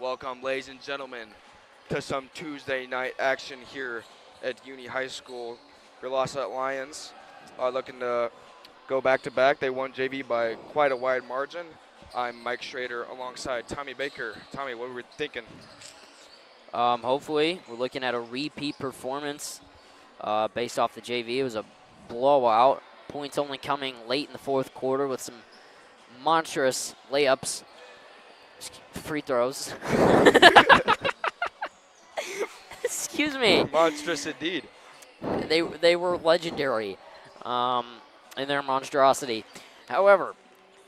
Welcome, ladies and gentlemen, to some Tuesday night action here at Uni High School. Your Salette Lions are looking to go back-to-back. They won JV by quite a wide margin. I'm Mike Schrader alongside Tommy Baker. Tommy, what were we thinking? Hopefully, we're looking at a repeat performance based off the JV. It was a blowout. Points only coming late in the fourth quarter with some monstrous layups, free throws. Excuse me. Monstrous indeed. They were legendary in their monstrosity. However,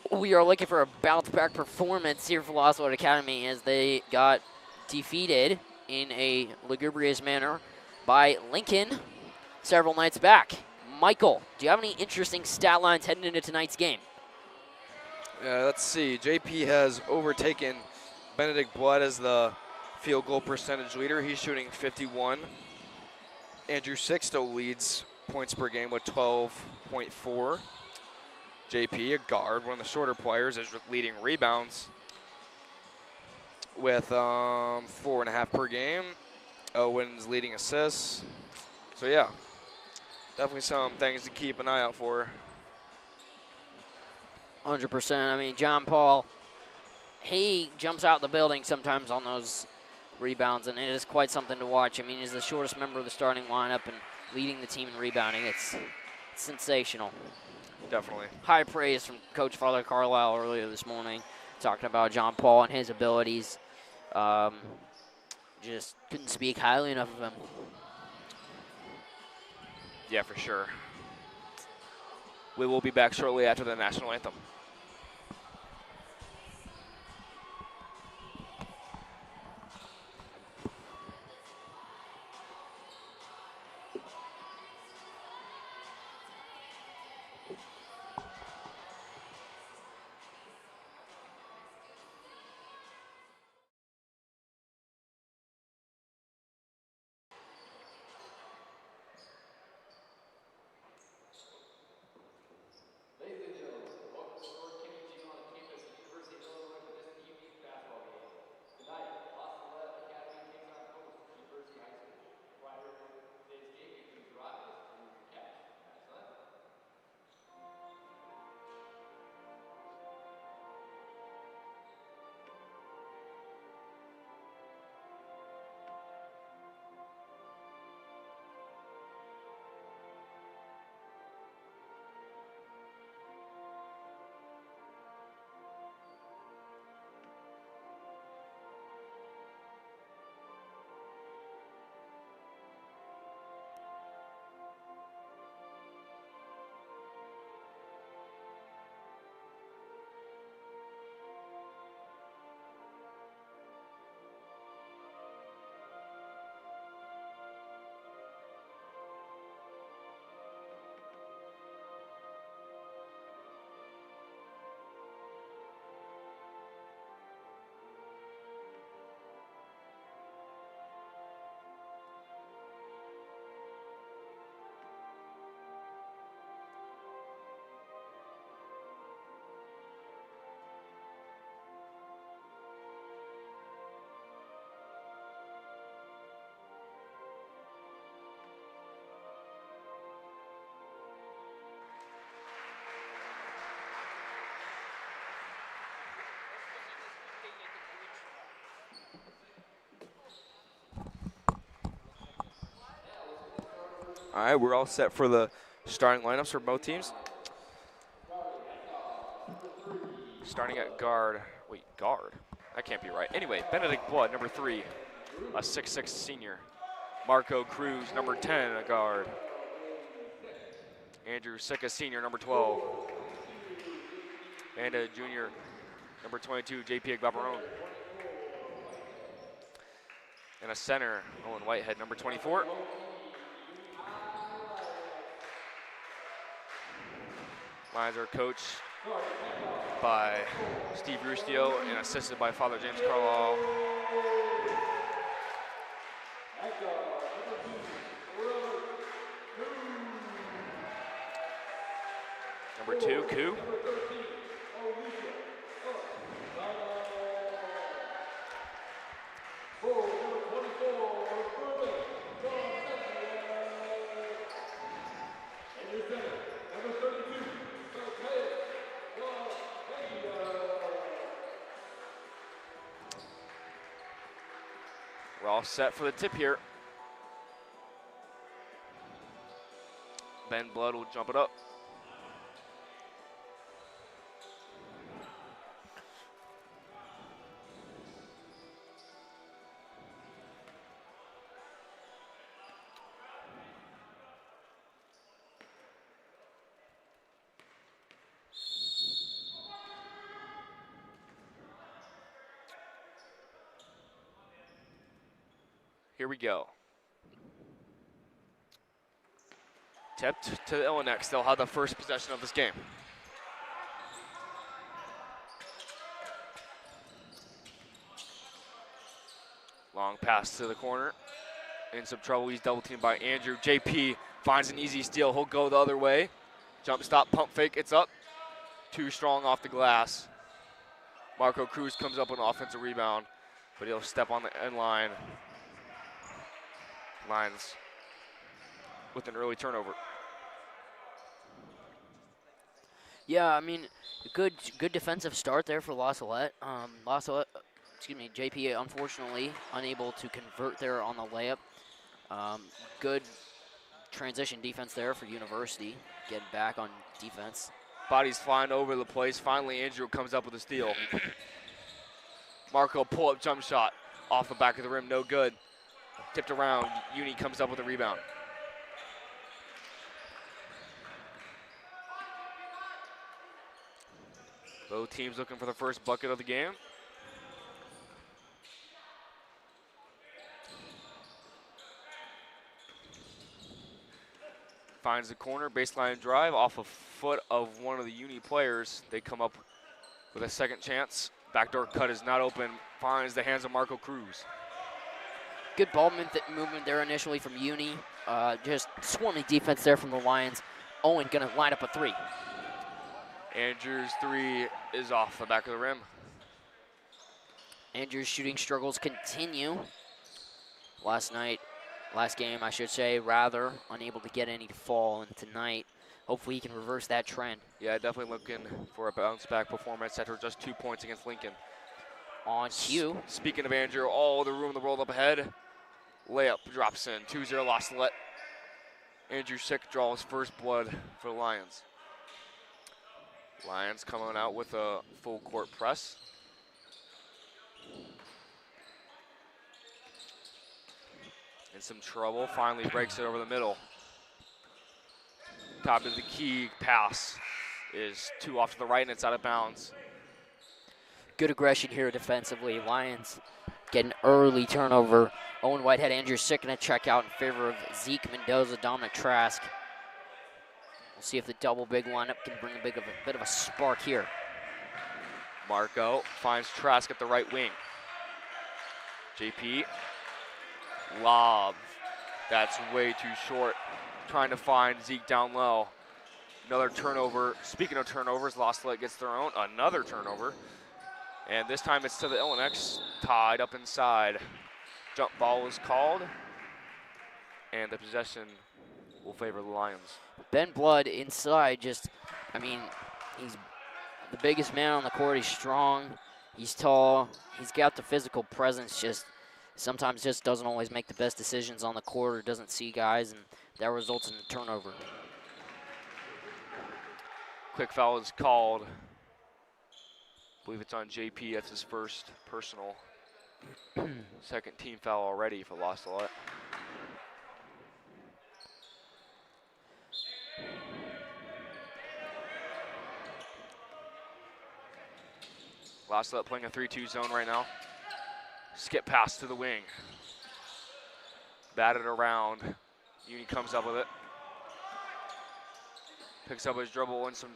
we are looking for a bounce-back performance here for Salette Academy as they got defeated in a lugubrious manner by Lincoln several nights back. Michael, do you have any interesting stat lines heading into tonight's game? Let's see. JP has overtaken Benedict Blood as the field goal percentage leader. He's shooting 51. Andrew Sixto leads points per game with 12.4. JP, a guard, one of the shorter players, is leading rebounds with 4.5 per game. Owen's leading assists. So yeah, definitely some things to keep an eye out for. 100%. I mean, John Paul, he jumps out the building sometimes on those rebounds, and it is quite something to watch. I mean, he's the shortest member of the starting lineup and leading the team in rebounding. It's sensational. Definitely. High praise from Coach Father Carlisle earlier this morning, talking about John Paul and his abilities. Just couldn't speak highly enough of him. Yeah, for sure. We will be back shortly after the national anthem. All right, we're all set for the starting lineups for both teams. Starting at guard. Wait, guard? That can't be right. Anyway, Benedict Blood, number 3, a 6'6" senior. Marco Cruz, number 10, a guard. Andrew Sicka, senior, number 12. And a junior, number 22, JP Agbabarone. And a center, Owen Whitehead, number 24. Lions are coached by Steve Rustio and assisted by Father James Carlisle. Number 2, Koo. all set for the tip here. Ben Blood will jump it up. Here we go. Tipped to the Illineks. They'll have the first possession of this game. Long pass to the corner. In some trouble, he's double teamed by Andrew. JP finds an easy steal. He'll go the other way. Jump stop, pump fake, it's up. Too strong off the glass. Marco Cruz comes up with an offensive rebound, but he'll step on the end line. Lions with an early turnover. Yeah, I mean, good defensive start there for La Salette. JP unfortunately unable to convert there on the layup. Good transition defense there for University, getting back on defense. Bodies flying over the place. Finally, Andrew comes up with a steal. Marco pull-up jump shot off the back of the rim, no good. Tipped around, Uni comes up with a rebound. Both teams looking for the first bucket of the game. Finds the corner, baseline drive off a foot of one of the Uni players. They come up with a second chance. Backdoor cut is not open. Finds the hands of Marco Cruz. Good ball movement there initially from Uni. Just swarming defense there from the Lions. Owen gonna line up a three. Andrews' three is off the back of the rim. Andrews' shooting struggles continue. Last game, I should say, rather, unable to get any to fall, and tonight, hopefully he can reverse that trend. Yeah, definitely looking for a bounce back performance after just 2 points against Lincoln. On cue. Speaking of Andrew, all the room in the world up ahead. Layup drops in, 2-0 La Salette. Andrew Sick draws first blood for the Lions. Lions coming out with a full court press. In some trouble, finally breaks it over the middle. Top of the key pass is 2 off to the right and it's out of bounds. Good aggression here defensively. Lions get an early turnover. Owen Whitehead, Andrew Sick gonna check out in favor of Zeke Mendoza, Dominic Trask. We'll see if the double big lineup can bring a bit of a spark here. Marco finds Trask at the right wing. JP, lob. That's way too short. Trying to find Zeke down low. Another turnover. Speaking of turnovers, La Salette gets their own. Another turnover. And this time it's to the Illineks, tied up inside. Jump ball is called. And the possession will favor the Lions. Ben Blood inside he's the biggest man on the court. He's strong, he's tall, he's got the physical presence, sometimes doesn't always make the best decisions on the court or doesn't see guys, and that results in a turnover. Quick foul is called. I believe it's on JP. That's his first personal. Second team foul already for La Salette. La Salette playing a 3-2 zone right now. Skip pass to the wing. Batted around. Uni comes up with it. Picks up his dribble in some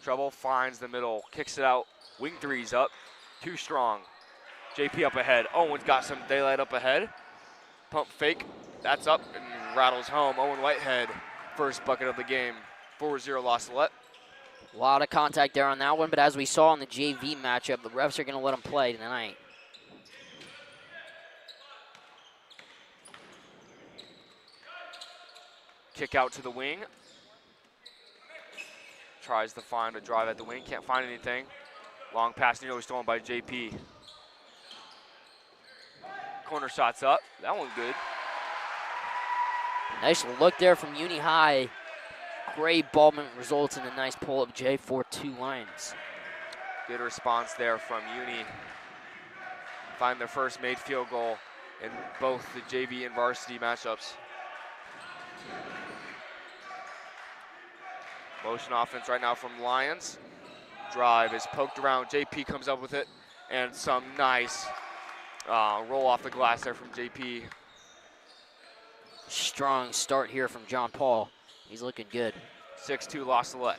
trouble. Finds the middle. Kicks it out. Wing three's up. Too strong. JP up ahead. Owen's got some daylight up ahead. Pump fake. That's up and rattles home. Owen Whitehead, first bucket of the game. 4-0 La Salette. A lot of contact there on that one, but as we saw in the JV matchup, the refs are going to let him play tonight. Kick out to the wing. Tries to find a drive at the wing, can't find anything. Long pass nearly stolen by JP. corner shot's up. That one's good. Nice look there from Uni High. Great ball movement results in a nice pull-up J for 2 Lions. Good response there from Uni. Find their first made field goal in both the JV and varsity matchups. Motion offense right now from Lions. Drive is poked around. JP comes up with it, and some nice roll off the glass there from JP. Strong start here from John Paul. He's looking good. 6-2 loss Salette.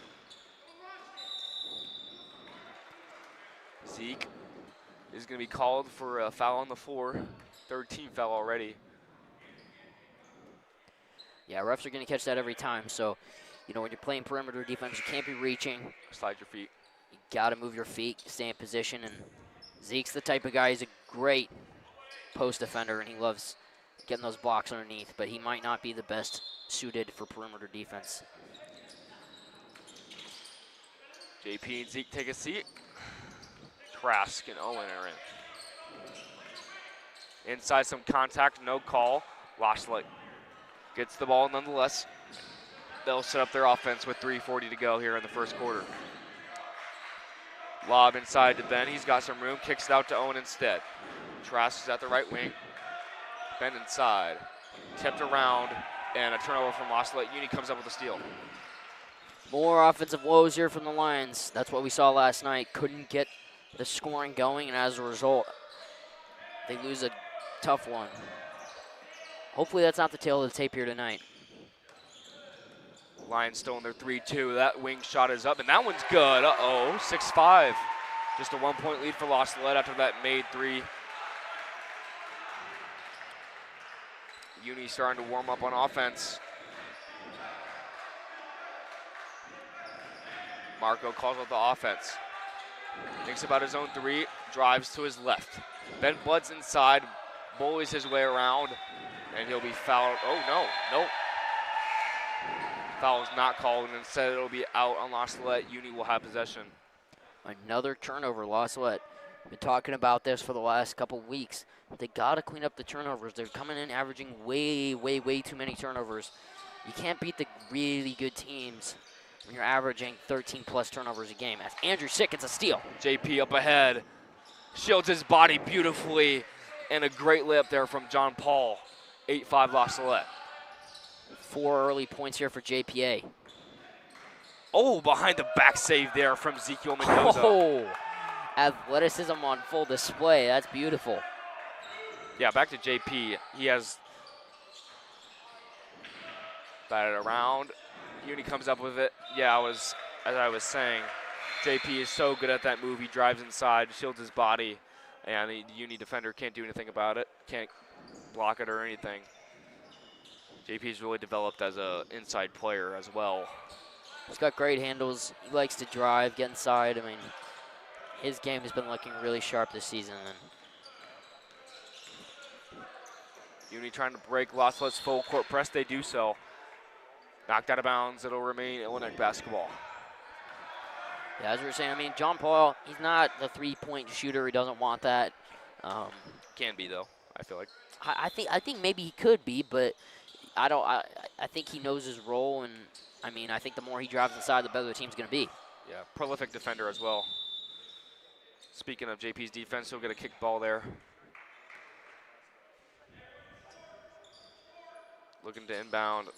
Zeke is going to be called for a foul on the floor. 3rd team foul already. Yeah, refs are going to catch that every time. So, you know, when you're playing perimeter defense, you can't be reaching. Slide your feet. You got to move your feet, stay in position. And Zeke's the type of guy, he's a great post defender, and he loves getting those blocks underneath, but he might not be the best suited for perimeter defense. JP and Zeke take a seat. Trask and Owen are in. Inside some contact, no call. Salette gets the ball nonetheless. They'll set up their offense with 3:40 to go here in the first quarter. Lob inside to Ben. He's got some room. Kicks it out to Owen instead. Trask is at the right wing. Ben inside. Tipped around. And a turnover from Salette. Uni comes up with a steal. More offensive woes here from the Lions. That's what we saw last night. Couldn't get the scoring going, and as a result, they lose a tough one. Hopefully that's not the tail of the tape here tonight. Lions still in their 3-2. That wing shot is up, and that one's good. Uh-oh, 6-5. Just a 1-point lead for Salette after that made 3. Uni starting to warm up on offense. Marco calls out the offense. Thinks about his own 3, drives to his left. Ben Blood's inside, bullies his way around, and he'll be fouled. Oh, no. Foul is not called, and instead it'll be out on Salette. Uni will have possession. Another turnover, Salette. Been talking about this for the last couple weeks. They got to clean up the turnovers. They're coming in averaging way too many turnovers. You can't beat the really good teams when you're averaging 13-plus turnovers a game. As Andrew Sick gets a steal. JP up ahead. Shields his body beautifully. And a great layup there from John Paul. 8-5 Salette. 4 early points here for JPA. Oh, behind the back save there from Ezekiel Mendoza. Oh, athleticism on full display. That's beautiful. Yeah, back to JP. He has batted around. Uni comes up with it. Yeah, as I was saying, JP is so good at that move. He drives inside, shields his body, and the Uni defender can't do anything about it. Can't block it or anything. JP's really developed as an inside player as well. He's got great handles. He likes to drive, get inside. I mean, his game has been looking really sharp this season. And Uni trying to break Salette's full court press. They do so. Knocked out of bounds. It'll remain Illineks basketball. yeah, as we were saying, I mean, John Paul, he's not the three-point shooter. He doesn't want that. Can be though, I feel like. I think maybe he could be, but I think he knows his role, and I mean, I think the more he drives inside, the better the team's going to be. Yeah, prolific defender as well. Speaking of JP's defense, he'll get a kick ball there. Looking to inbound.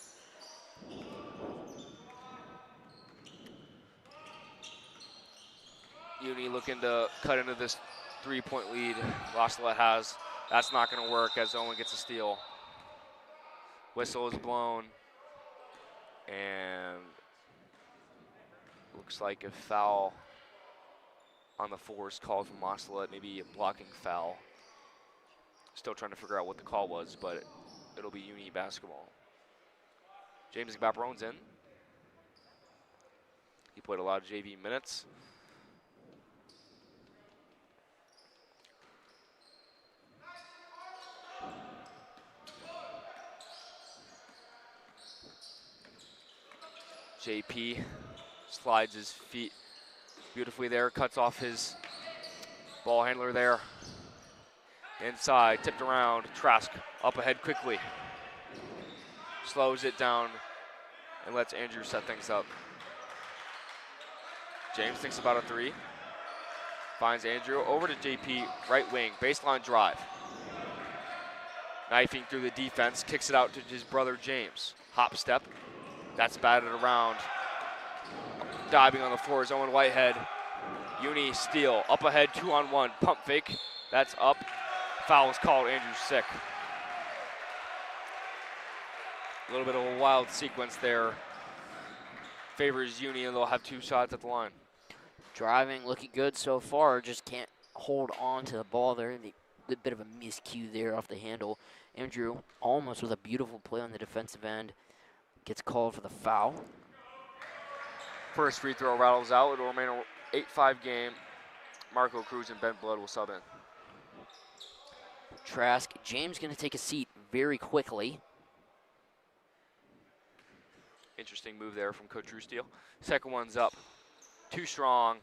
Uni looking to cut into this 3-point lead Salette has. That's not going to work as Owen gets a steal. Whistle is blown. And looks like a foul on the floor is called from Salette, maybe a blocking foul. Still trying to figure out what the call was, but it'll be Uni basketball. James Gbaperone's in. He played a lot of JV minutes. JP slides his feet beautifully there, cuts off his ball handler there. Inside, tipped around. Trask up ahead quickly. Slows it down and lets Andrew set things up. James thinks about a three. Finds Andrew over to JP, right wing, baseline drive. Knifing through the defense, kicks it out to his brother James. Hop step, that's batted around. Diving on the floor is Owen Whitehead. Uni steal, up ahead, 2-on-1, pump fake, that's up. Foul is called, Andrew's sick. A little bit of a wild sequence there. Favors Uni, and they'll have 2 shots at the line. Driving, looking good so far, just can't hold on to the ball there. The bit of a miscue there off the handle. Andrew almost with a beautiful play on the defensive end. Gets called for the foul. First free throw rattles out. It'll remain an 8-5 game. Marco Cruz and Ben Blood will sub in. Trask, James gonna take a seat very quickly. Interesting move there from Coach Rustil. Second one's up. Too strong.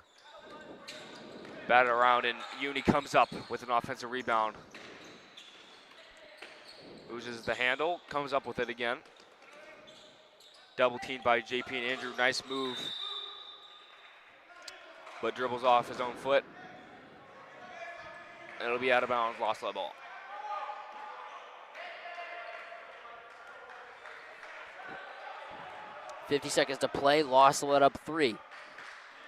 Batted around, and Uni comes up with an offensive rebound. Loses the handle, comes up with it again. Double teamed by JP and Andrew. Nice move. But dribbles off his own foot. And it'll be out of bounds, lost that ball. .50 seconds to play, lost let up 3.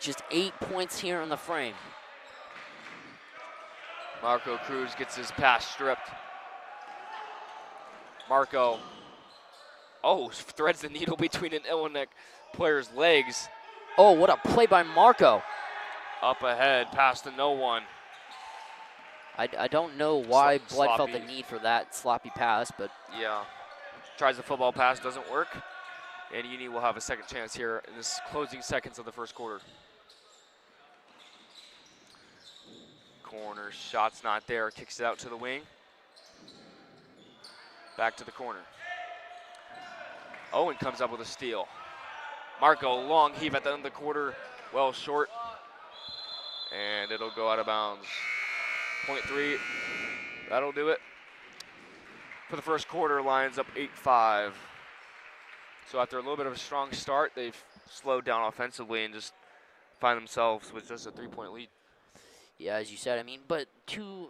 Just 8 points here in the frame. Marco Cruz gets his pass stripped. Marco, threads the needle between an Illineks player's legs. Oh, what a play by Marco. Up ahead, pass to no one. I don't know why Blood felt the Sloppy. need for that sloppy pass, but Yeah, tries the football pass, doesn't work. And Uni will have a second chance here in this closing seconds of the first quarter. Corner shot's not there, kicks it out to the wing. Back to the corner. Owen comes up with a steal. Marco, long heave at the end of the quarter, well short. And it'll go out of bounds. .3, that'll do it. For the first quarter, lines up 8-5. So after a little bit of a strong start, they've slowed down offensively and just find themselves with just a 3-point lead. yeah, as you said, I mean, but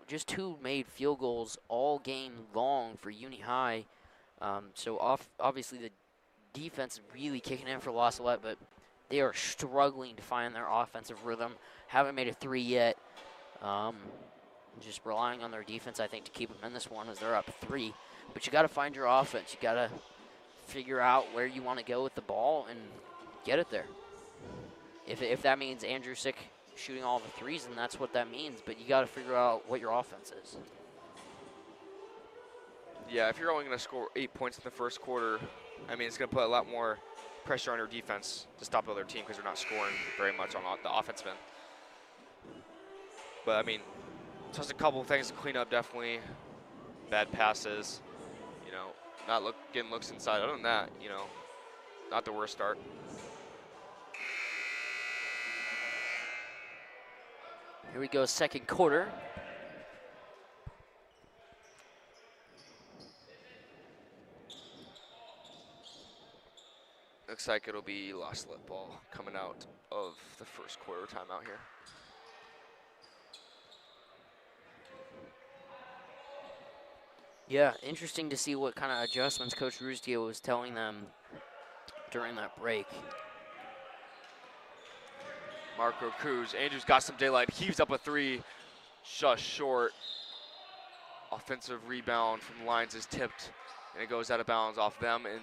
just two made field goals all game long for Uni High. So obviously the defense is really kicking in for La Salette, but they are struggling to find their offensive rhythm. Haven't made a 3 yet. Just relying on their defense, I think, to keep them in this one as they're up 3. But you got to find your offense. You got to figure out where you want to go with the ball and get it there. If that means Andrew Sick shooting all the threes, then that's what that means. But you got to figure out what your offense is. Yeah, if you're only going to score 8 points in the first quarter, I mean, it's going to put a lot more pressure on your defense to stop the other team because they're not scoring very much on the offensive end. But, I mean, just a couple of things to clean up, definitely. Bad passes, not getting looks inside. Other than that, not the worst start. Here we go, second quarter. Looks like it'll be La Salette ball coming out of the first quarter timeout here. Yeah, interesting to see what kind of adjustments Coach Rustia was telling them during that break. Marco Cruz, Andrew's got some daylight, heaves up a 3, just short. Offensive rebound from the lines is tipped, and it goes out of bounds off them, and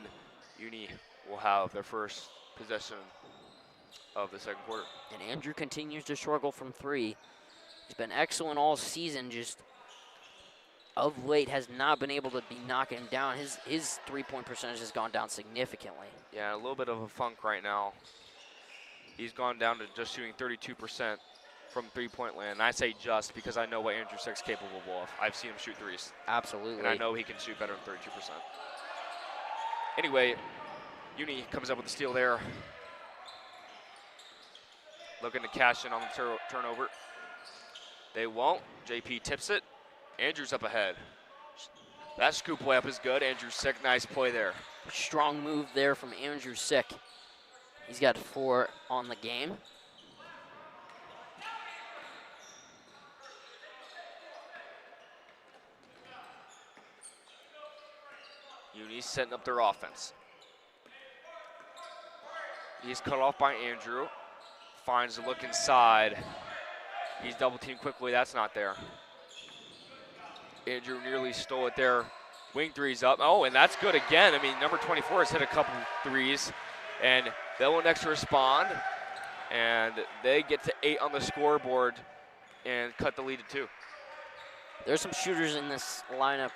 Uni will have their first possession of the second quarter. And Andrew continues to struggle from 3. He's been excellent all season, just of late has not been able to be knocking him down. His three-point percentage has gone down significantly. Yeah, a little bit of a funk right now. He's gone down to just shooting 32% from three-point land. And I say just because I know what Andrew Sick's capable of. I've seen him shoot threes. Absolutely. And I know he can shoot better than 32%. Anyway, Uni comes up with the steal there. Looking to cash in on the turnover. They won't. JP tips it. Andrews up ahead. That scoop layup is good. Andrew Sick, nice play there. Strong move there from Andrew Sick. He's got 4 on the game. Uni's setting up their offense. He's cut off by Andrew. Finds a look inside. He's double teamed quickly. That's not there. Andrew nearly stole it there. Wing three's up. Oh, and that's good again. I mean, number 24 has hit a couple threes, and the Illineks respond, and they get to 8 on the scoreboard and cut the lead to 2. There's some shooters in this lineup.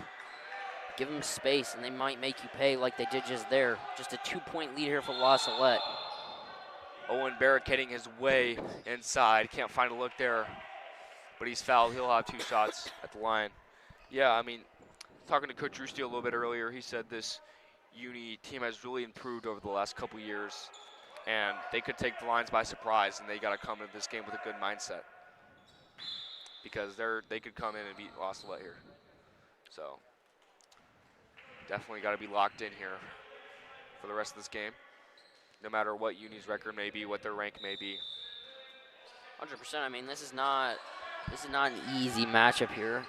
Give them space, and they might make you pay like they did just there. Just a 2-point lead here for La Salette. Owen barricading his way inside. Can't find a look there, but he's fouled. He'll have 2 shots at the line. Yeah, I mean, talking to Coach Rusty a little bit earlier, he said this Uni team has really improved over the last couple years, and they could take the lines by surprise, and they got to come into this game with a good mindset because they could come in and beat La Salette here. So definitely got to be locked in here for the rest of this game, no matter what Uni's record may be, what their rank may be. 100%. I mean, this is not an easy matchup here.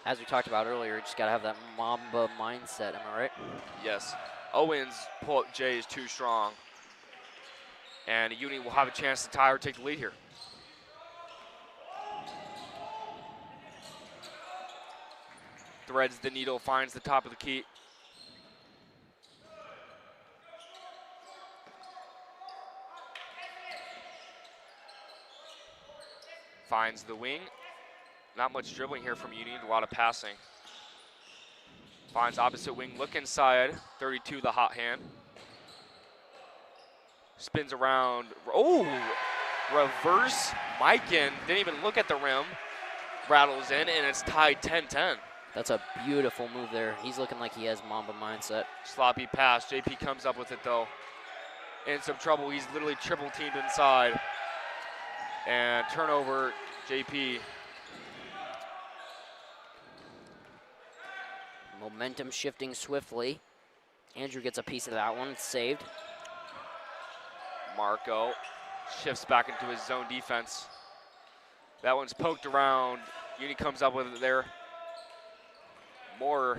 As we talked about earlier, you just got to have that Mamba mindset. Am I right? Yes. Owen's pull-up J is too strong, and Uni will have a chance to tie or take the lead here. Threads the needle, finds the top of the key. Finds the wing. Not much dribbling here from Uni, a lot of passing. Finds opposite wing, look inside, 32 the hot hand. Spins around, oh! Reverse Mikan, didn't even look at the rim. Rattles in, and it's tied 10-10. That's a beautiful move there. He's looking like he has Mamba mindset. Sloppy pass, JP comes up with it though. In some trouble, he's literally triple teamed inside. And turnover, JP. Momentum shifting swiftly. Andrew gets a piece of that one, it's saved. Marco shifts back into his zone defense. That one's poked around. Uni comes up with it there. More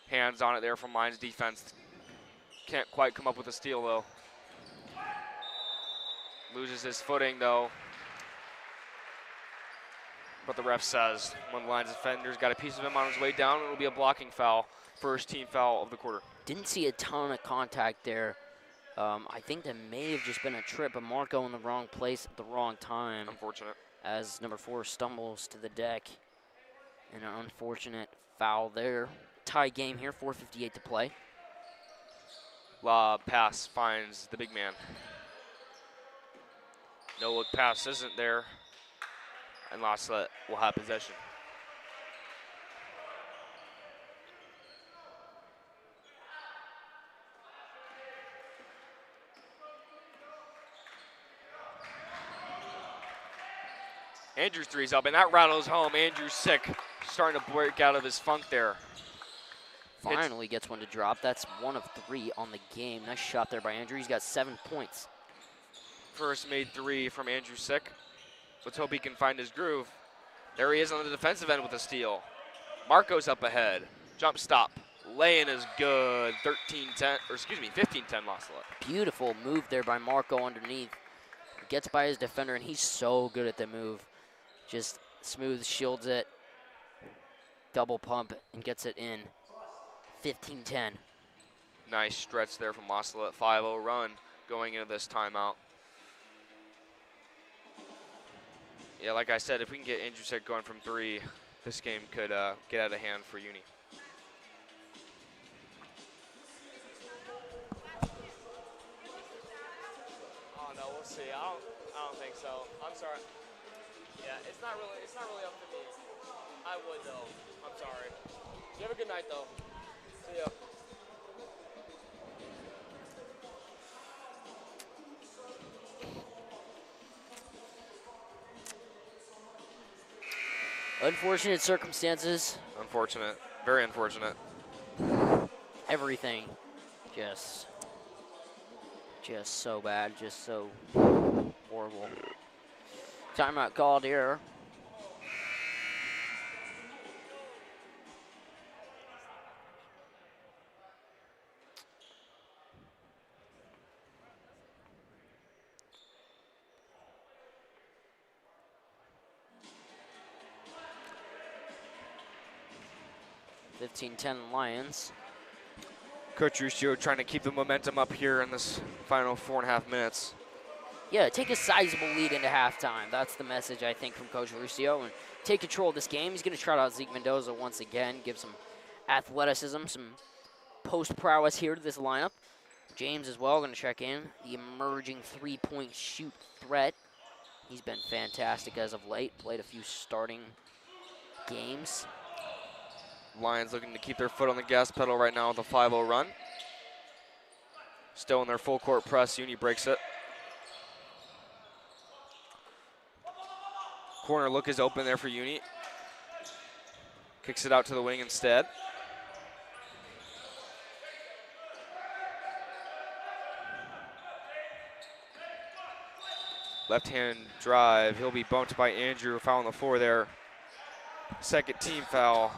hands on it there from Lions defense. Can't quite come up with a steal though. Loses his footing though. But the ref says when Lions defender's got a piece of him on his way down, it'll be a blocking foul. First team foul of the quarter. Didn't see a ton of contact there. I think that may have just been a trip, but Marco in the wrong place at the wrong time. Unfortunate. As number 4 stumbles to the deck. And an unfortunate foul there. Tie game here, 4:58 to play. Lob pass finds the big man. No look pass isn't there. And La Salette will have possession. Andrew's three's up, and that rattles home. Andrew's sick, starting to break out of his funk there. Finally gets one to drop. That's 1 of 3 on the game. Nice shot there by Andrew. He's got 7 points. First made 3 from Andrew Sick. Let's hope he can find his groove. There he is on the defensive end with a steal. Marco's up ahead. Jump stop. Lay-in is good. 13-10, or excuse me, 15-10 La Salette. Beautiful move there by Marco underneath. Gets by his defender, and he's so good at the move. Just smooth, shields it, double pump, and gets it in. 15-10. Nice stretch there from La Salette. 5-0 run going into this timeout. Yeah, like I said, if we can get Andrew Sick going from 3, this game could get out of hand for Uni. Oh no, we'll see. I don't think so. I'm sorry. Yeah, it's not really up to me. I would though. I'm sorry. You have a good night though. See ya. Unfortunate circumstances. Unfortunate. Very unfortunate. Everything just so bad, just so horrible. Timeout called here. (15-10) Lions. Coach Ruscio trying to keep the momentum up here in this final 4.5 minutes. Yeah, take a sizable lead into halftime. That's the message, I think, from Coach Ruscio. And take control of this game. He's going to trot out Zeke Mendoza once again, give some athleticism, some post prowess here to this lineup. James as well going to check in, the emerging three-point shoot threat. He's been fantastic as of late, played a few starting games. Lions looking to keep their foot on the gas pedal right now with a 5-0 run. Still in their full court press, Uni breaks it. Corner look is open there for Uni. Kicks it out to the wing instead. Left-hand drive. He'll be bumped by Andrew. Foul on the floor there. Second team foul.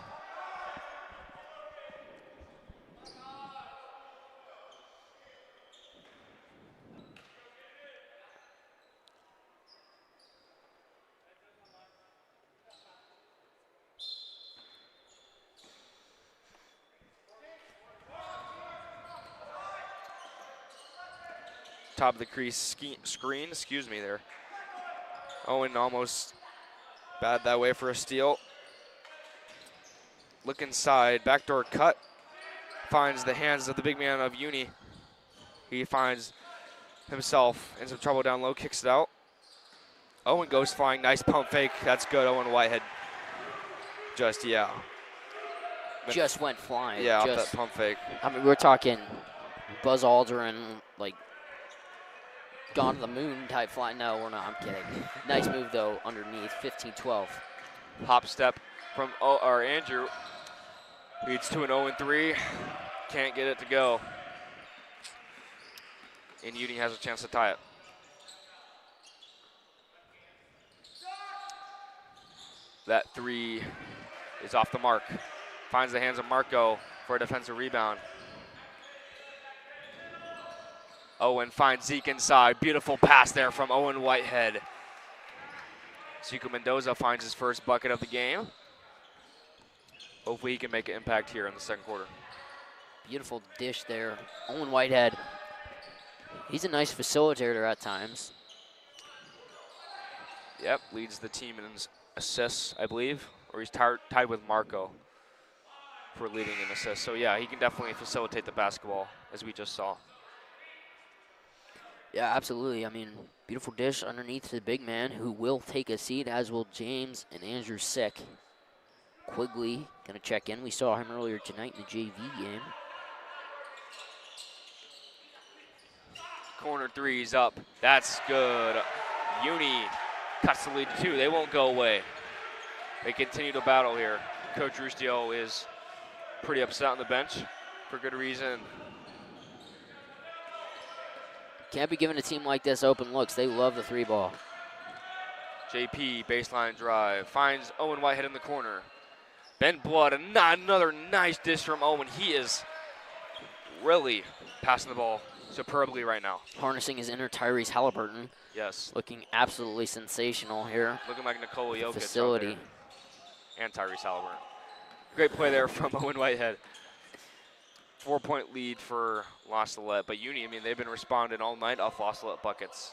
Top of the crease screen, excuse me there. Owen almost bad that way for a steal. Look inside, backdoor cut. Finds the hands of the big man of Uni. He finds himself in some trouble down low, kicks it out. Owen goes flying, nice pump fake. That's good, Owen Whitehead. Just Went flying. Yeah, off that pump fake. I mean, we're talking Buzz Aldrin, like, gone to the moon type fly. No, we're not. I'm kidding. Nice move, though, underneath. 15-12. Hop step from Andrew. Leads to an 0-3. Can't get it to go. And Uni has a chance to tie it. That three is off the mark. Finds the hands of Marco for a defensive rebound. Owen finds Zeke inside. Beautiful pass there from Owen Whitehead. Zeke Mendoza finds his first bucket of the game. Hopefully he can make an impact here in the second quarter. Beautiful dish there. Owen Whitehead. He's a nice facilitator at times. Yep, leads the team in assists, I believe. Or he's tied with Marco for leading in assists. So yeah, he can definitely facilitate the basketball, as we just saw. Yeah, absolutely. I mean, beautiful dish underneath the big man, who will take a seat, as will James and Andrew Sick. Quigley going to check in. We saw him earlier tonight in the JV game. Corner three's up. That's good. Uni cuts the lead to 2. They won't go away. They continue to battle here. Coach Ruscio is pretty upset on the bench for good reason. Can't be giving a team like this open looks. They love the three ball. JP, baseline drive, finds Owen Whitehead in the corner. Ben Blood, another nice dish from Owen. He is really passing the ball superbly right now. Harnessing his inner Tyrese Halliburton. Yes. Looking absolutely sensational here. Looking like Nikola Jokic Facility. out there. And Tyrese Halliburton. Great play there from Owen Whitehead. 4-point lead for La Salette, but Uni, I mean, they've been responding all night off La Salette buckets.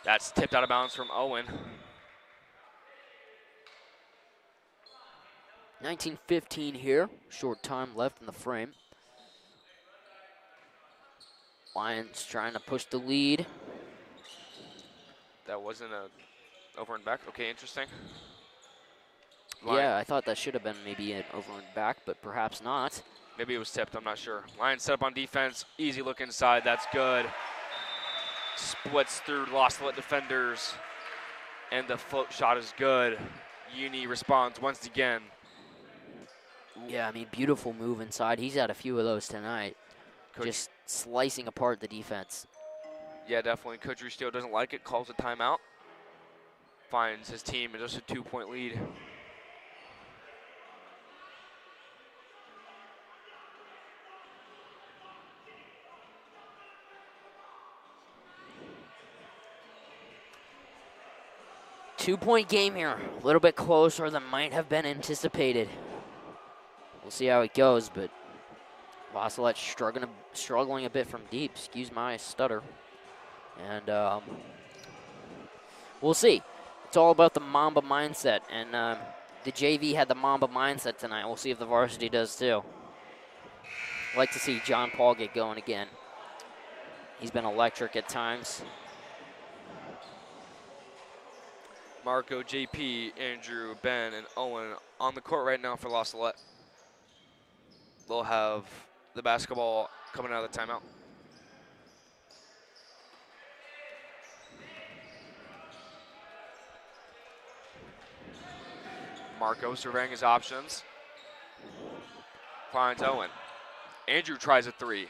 That's tipped out of bounds from Owen. 19:15 here. Short time left in the frame. Lions trying to push the lead. That wasn't a over and back. Okay, interesting. Yeah, I thought that should have been maybe an over and back, but perhaps not. Maybe it was tipped, I'm not sure. Lions set up on defense, easy look inside, that's good. splits through Lost Salette defenders, and the float shot is good. Uni responds once again. Yeah, I mean, beautiful move inside. He's had a few of those tonight. Coach, Just slicing apart the defense. yeah, definitely. Coach Rustillo doesn't like it, calls a timeout. Finds his team in just a 2-point lead. Two-point game here. A little bit closer than might have been anticipated. We'll see how it goes, but Salette struggling a bit from deep. Excuse my stutter. And we'll see. It's all about the Mamba mindset, and the JV had the Mamba mindset tonight. We'll see if the varsity does too. I'd like to see John Paul get going again. He's been electric at times. Marco, JP, Andrew, Ben, and Owen on the court right now for La Salette. They'll have the basketball coming out of the timeout. Marco surveying his options. Finds Owen. Andrew tries a three.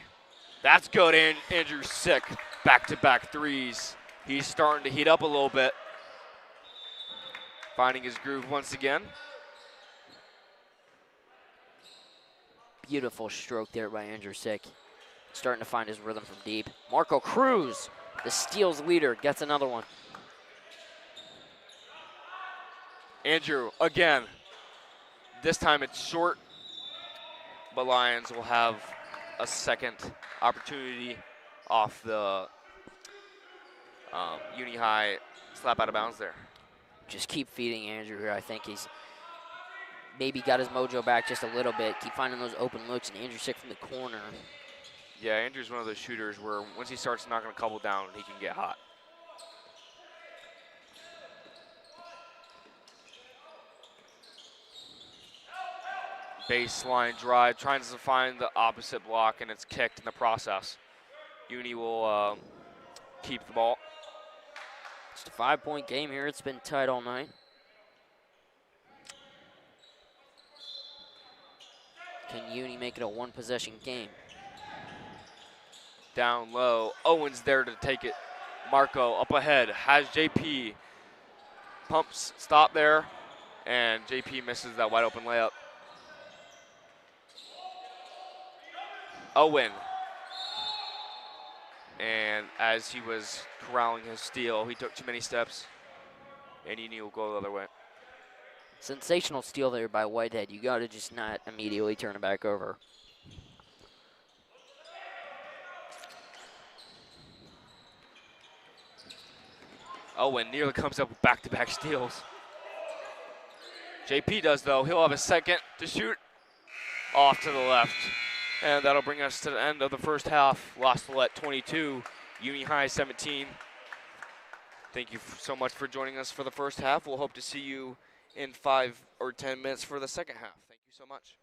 That's good, Andrew's sick. Back-to-back threes. He's starting to heat up a little bit. Finding his groove once again. Beautiful stroke there by Andrew Sick. Starting to find his rhythm from deep. Marco Cruz, the steals leader, gets another one. Andrew, again. This time it's short, but Lions will have a second opportunity off the Uni High slap out of bounds there. Just keep feeding Andrew here. I think he's maybe got his mojo back just a little bit. Keep finding those open looks, and Andrew Sick from the corner. Yeah, Andrew's one of those shooters where once he starts knocking a couple down, he can get hot. Baseline drive, trying to find the opposite block, and it's kicked in the process. Uni will keep the ball. It's a 5-point game here. It's been tight all night. Can Uni make it a one-possession game? Down low, Owen's there to take it. Marco up ahead, has JP. Pumps, stop there, and JP misses that wide open layup. Owen. And as he was corralling his steal, he took too many steps, and Uni will go the other way. Sensational steal there by Whitehead. You got to just not immediately turn it back over. Owen nearly comes up with back-to-back steals. JP does, though. He'll have a second to shoot. Off to the left. And that'll bring us to the end of the first half. La Salette 22, Uni High 17. Thank you so much for joining us for the first half. We'll hope to see you in 5 or 10 minutes for the second half. Thank you so much.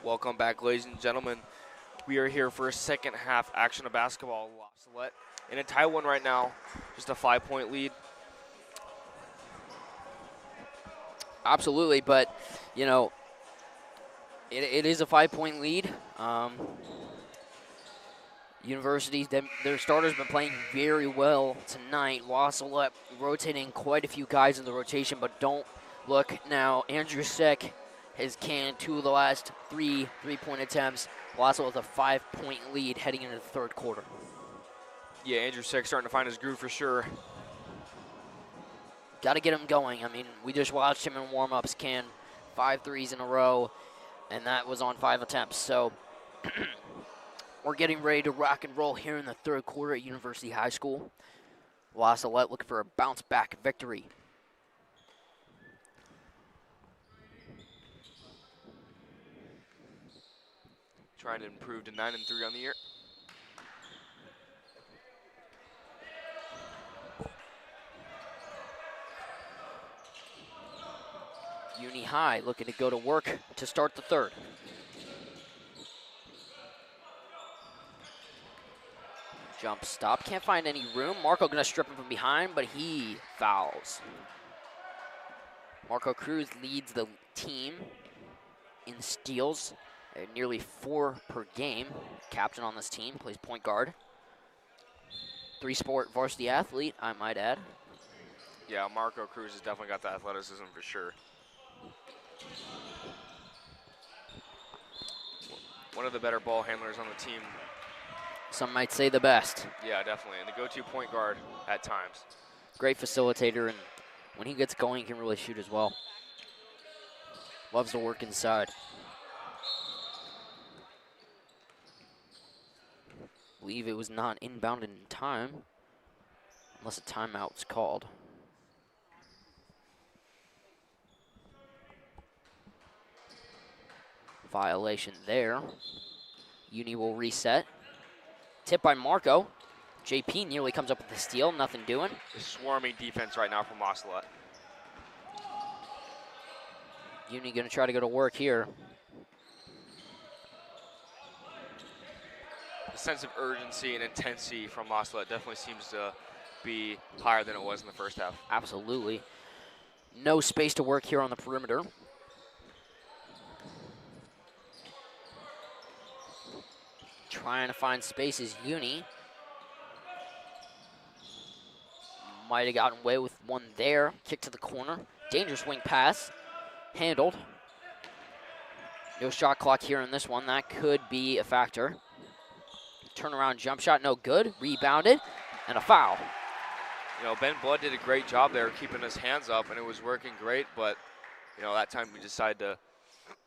Welcome back, ladies and gentlemen. We are here for a second half action of basketball. Salette in a tie one right now, just a 5-point lead. Absolutely, but, you know, it is a 5-point lead. University, their starters been playing very well tonight. Salette rotating quite a few guys in the rotation, but don't look now. Andrew Sick has canned 2 of the last 3 3-point attempts. Salette with a 5-point lead heading into the third quarter. Yeah, Andrew Sick starting to find his groove for sure. Got to get him going. I mean, we just watched him in warm-ups can 5 threes in a row, and that was on 5 attempts. So we're getting ready to rock and roll here in the third quarter at University High School. Salette looking for a bounce-back victory. Trying to improve to 9-3 on the year. Uni High looking to go to work to start the third. Jump stop, can't find any room. Marco gonna strip him from behind, but he fouls. Marco Cruz leads the team in steals at nearly 4 per game. Captain on this team, plays point guard. 3-sport varsity athlete, I might add. Yeah, Marco Cruz has definitely got the athleticism for sure. One of the better ball handlers on the team. Some might say the best. Yeah, definitely, and the go-to point guard at times. Great facilitator, and when he gets going, he can really shoot as well. Loves to work inside. Believe it was not inbounded in time, unless a timeout was called. Violation there. Uni will reset. Tip by Marco. JP nearly comes up with the steal, nothing doing. The swarming defense right now from Salette. Uni gonna try to go to work here. The sense of urgency and intensity from Salette definitely seems to be higher than it was in the first half. Absolutely. No space to work here on the perimeter. Trying to find space is Uni. Might have gotten away with one there. Kick to the corner. Dangerous wing pass. Handled. No shot clock here in this one. That could be a factor. Turnaround jump shot, no good. Rebounded, and a foul. You know, Ben Blood did a great job there keeping his hands up, and it was working great, but, you know, that time we decided to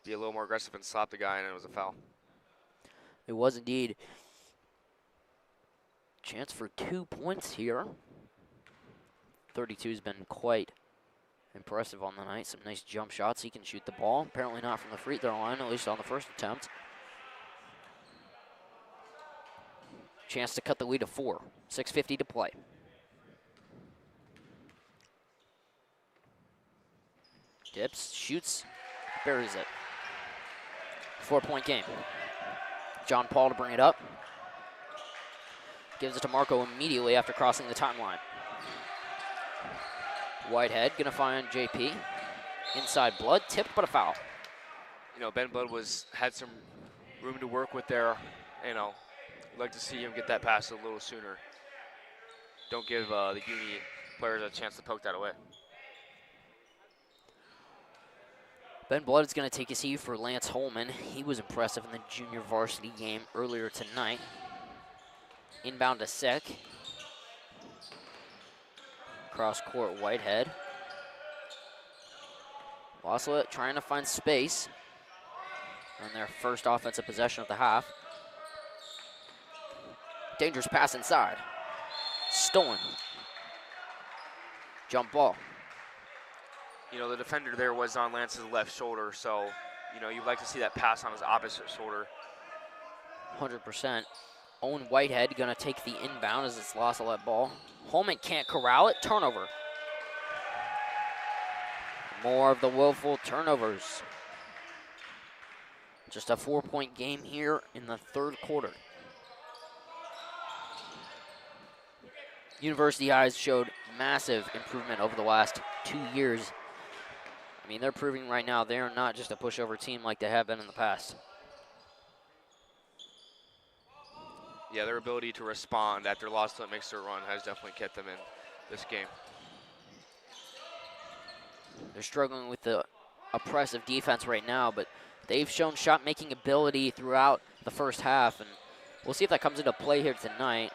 be a little more aggressive and slap the guy, and it was a foul. It was indeed. Chance for 2 points here. 32 has been quite impressive on the night. Some nice jump shots. He can shoot the ball. Apparently not from the free throw line, at least on the first attempt. Chance to cut the lead to 4. 6:50 to play. Dips, shoots, buries it. 4-point game. John Paul to bring it up. Gives it to Marco immediately after crossing the timeline. Whitehead gonna find JP. Inside Blood, tipped, but a foul. You know, Ben Blood had some room to work with there. You know, I'd like to see him get that pass a little sooner. Don't give the Uni players a chance to poke that away. Ben Blood is going to take his heat for Lance Holman. He was impressive in the junior varsity game earlier tonight. Inbound to Sick. Cross court, Whitehead. Salette trying to find space on their first offensive possession of the half. Dangerous pass inside. Stolen. Jump ball. You know, the defender there was on Lance's left shoulder, so, you know, you'd like to see that pass on his opposite shoulder. 100%. Owen Whitehead gonna take the inbound as it's Salette ball. Holman can't corral it, turnover. More of the willful turnovers. Just a 4-point game here in the third quarter. University Highs showed massive improvement over the last 2 years. I mean, they're proving right now they're not just a pushover team like they have been in the past. Yeah, their ability to respond after Lost Salette makes their run has definitely kept them in this game. They're struggling with the oppressive defense right now, but they've shown shot-making ability throughout the first half, and we'll see if that comes into play here tonight.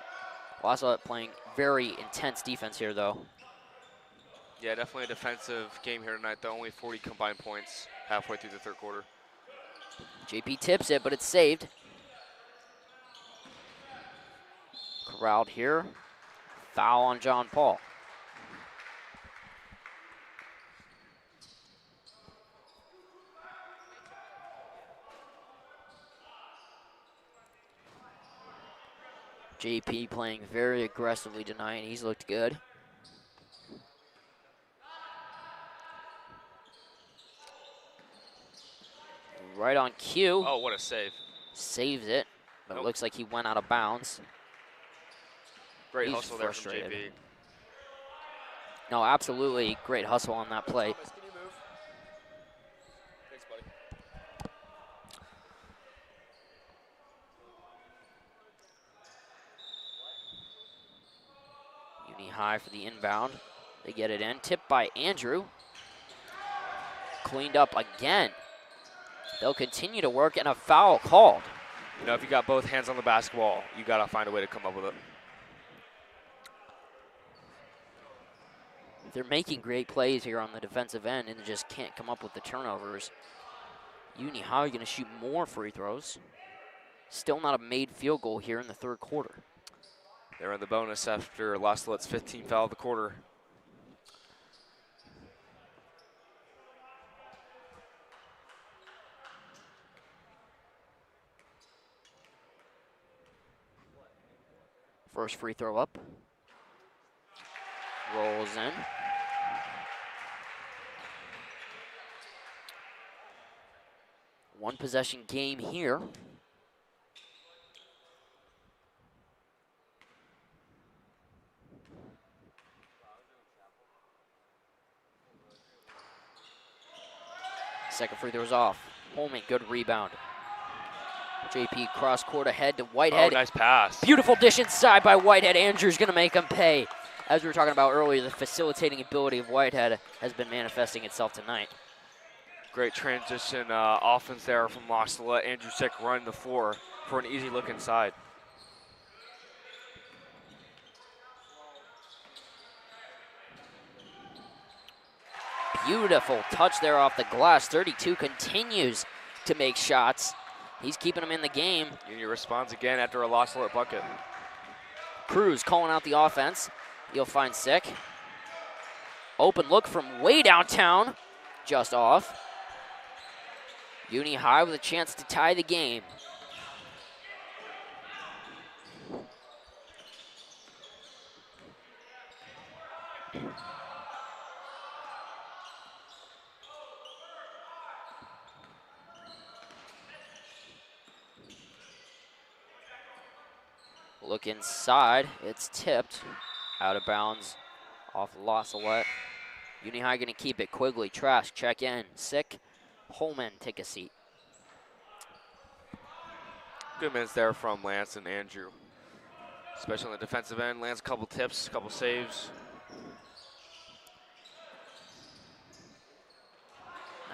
Lost Salette playing very intense defense here, though. Yeah, definitely a defensive game here tonight, though. Only 40 combined points halfway through the third quarter. JP tips it, but it's saved. Corralled here. Foul on John Paul. JP playing very aggressively tonight. He's looked good. Right on cue. Oh, what a save. Saves it, but Nope. it looks like he went out of bounds. Great He's hustle there from frustrated. JP. No, absolutely great hustle on that play. Thomas, can you move? Thanks, buddy. Uni High for the inbound. They get it in. Tipped by Andrew. Cleaned up again. They'll continue to work, and a foul called. You know, if you got both hands on the basketball, you got to find a way to come up with it. They're making great plays here on the defensive end, and they just can't come up with the turnovers. Uni High going to shoot more free throws. Still not a made field goal here in the third quarter. They're in the bonus after Lost Salette's 15 foul of the quarter. First free throw up. Rolls in. One possession game here. Second free throw's off. Holman, good rebound. JP cross court ahead to Whitehead. Oh, nice pass. Beautiful dish inside by Whitehead. Andrew's going to make him pay. As we were talking about earlier, the facilitating ability of Whitehead has been manifesting itself tonight. Great transition offense there from Lost Salette. Andrew Sick running the floor for an easy look inside. Beautiful touch there off the glass. 32 continues to make shots. He's keeping them in the game. Uni responds again after a Lost Salette bucket. Cruz calling out the offense. He'll find Sick. Open look from way downtown. Just off. Uni High with a chance to tie the game. Look inside, it's tipped. Out of bounds, off Lost Salette. Uni High gonna keep it. Quigley, Trask, check in. Sick, Holman, take a seat. Good minutes there from Lance and Andrew. Especially on the defensive end. Lance, a couple tips, a couple saves.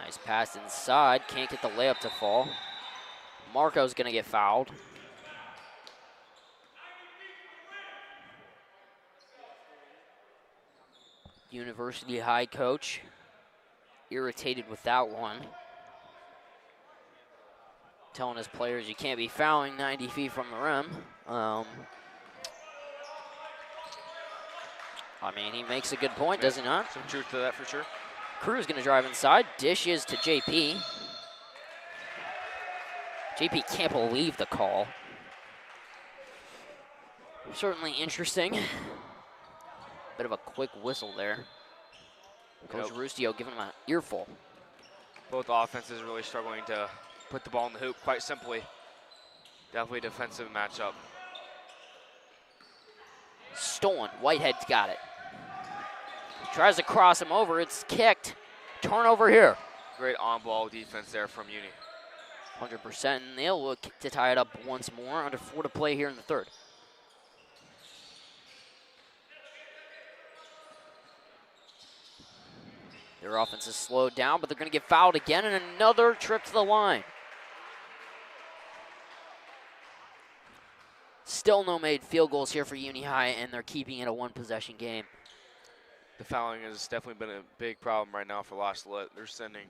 Nice pass inside, can't get the layup to fall. Marco's gonna get fouled. University High coach irritated with that one. Telling his players you can't be fouling 90 feet from the rim. I mean, he makes a good point, does he not? Some truth to that for sure. Cruz gonna drive inside, dishes to JP. JP can't believe the call. Certainly interesting. Bit of a quick whistle there. Coach Rustio giving him an earful. Both offenses really struggling to put the ball in the hoop, quite simply. Definitely a defensive matchup. Stolen. Whitehead's got it. Tries to cross him over. It's kicked. Turnover here. Great on-ball defense there from Uni. 100%, and they'll look to tie it up once more. Under 4 to play here in the third. Their offense is slowed down, but they're going to get fouled again, and another trip to the line. Still no made field goals here for Uni High, and they're keeping it a one-possession game. The fouling has definitely been a big problem right now for La Salette. They're sending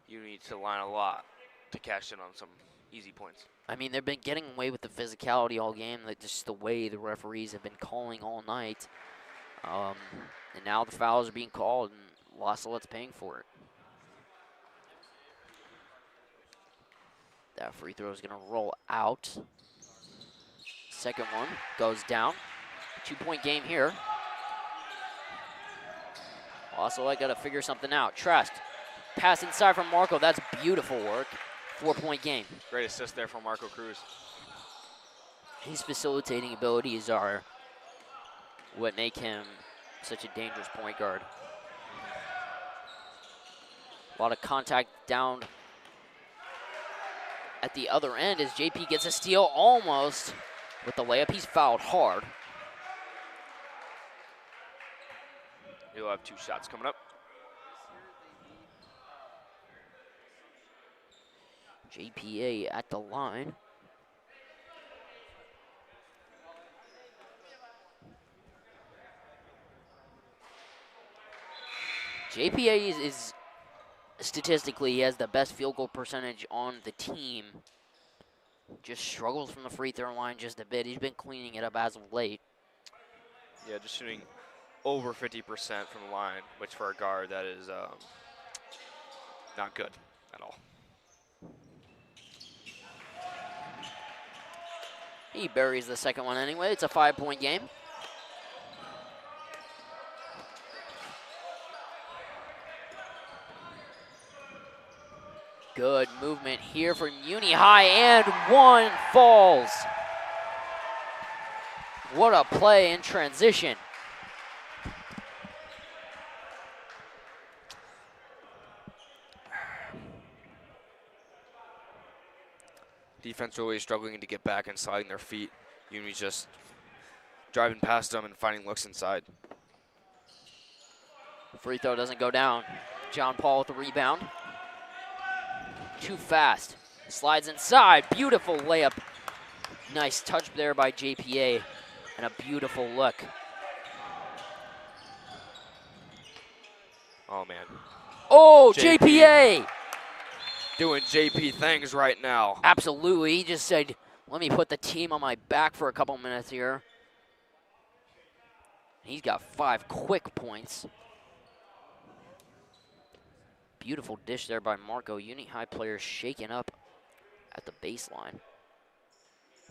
Uni to the line a lot to cash in on some easy points. I mean, they've been getting away with the physicality all game, like just the way the referees have been calling all night. And now the fouls are being called, and La Salette's paying for it. That free throw is going to roll out. Second one goes down. 2-point game here. La Salette got to figure something out. Trask, pass inside from Marco. That's beautiful work. 4-point game. Great assist there from Marco Cruz. His facilitating abilities are what make him such a dangerous point guard. A lot of contact down at the other end as JP gets a steal almost with the layup. He's fouled hard. He'll have 2 shots coming up. JPA at the line. JPA is statistically, he has the best field goal percentage on the team. Just struggles from the free throw line just a bit. He's been cleaning it up as of late. Yeah, just shooting over 50% from the line, which for a guard, that is not good at all. He buries the second one anyway. It's a 5-point game. Good movement here from Uni High, and one falls. What a play in transition. Defense really struggling to get back and sliding their feet. Uni's just driving past them and finding looks inside. Free throw doesn't go down. John Paul with the rebound. Too fast. Slides inside. Beautiful layup. Nice touch there by JPA. And a beautiful look. Oh, man. Oh, JPA! Doing JP things right now. Absolutely. He just said, let me put the team on my back for a couple minutes here. He's got 5 quick points. Beautiful dish there by Marco. Uni High players shaken up at the baseline.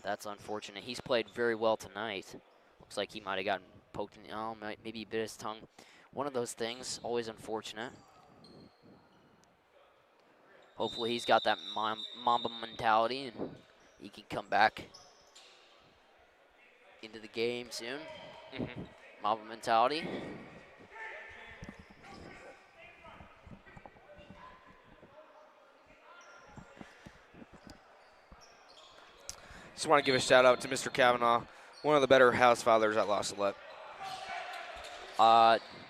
That's unfortunate. He's played very well tonight. Looks like he might have gotten poked in the eye, maybe he bit his tongue. One of those things, always unfortunate. Hopefully he's got that Mamba mentality and he can come back into the game soon. Mamba mentality. Just want to give a shout out to Mr. Kavanaugh, one of the better house fathers at La Salette.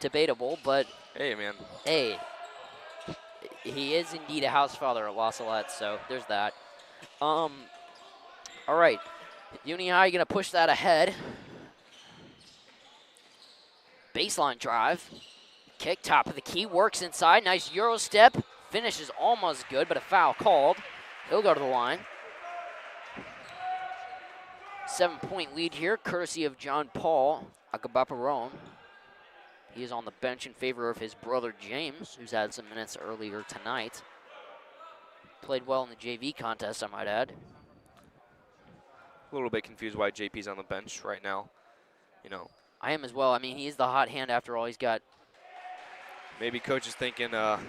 Debatable, but Hey, man. hey, he is indeed a house father at La Salette, so there's that. All right, Uni High gonna push that ahead. Baseline drive, kick top of the key, works inside, nice Euro step, finish is almost good, but a foul called. He'll go to the line. 7-point lead here, courtesy of John Paul Agabaparon. He is on the bench in favor of his brother James, who's had some minutes earlier tonight. Played well in the JV contest, I might add. A little bit confused why JP's on the bench right now. You know, I am as well. I mean, he's the hot hand after all. He's got... maybe coach is thinking have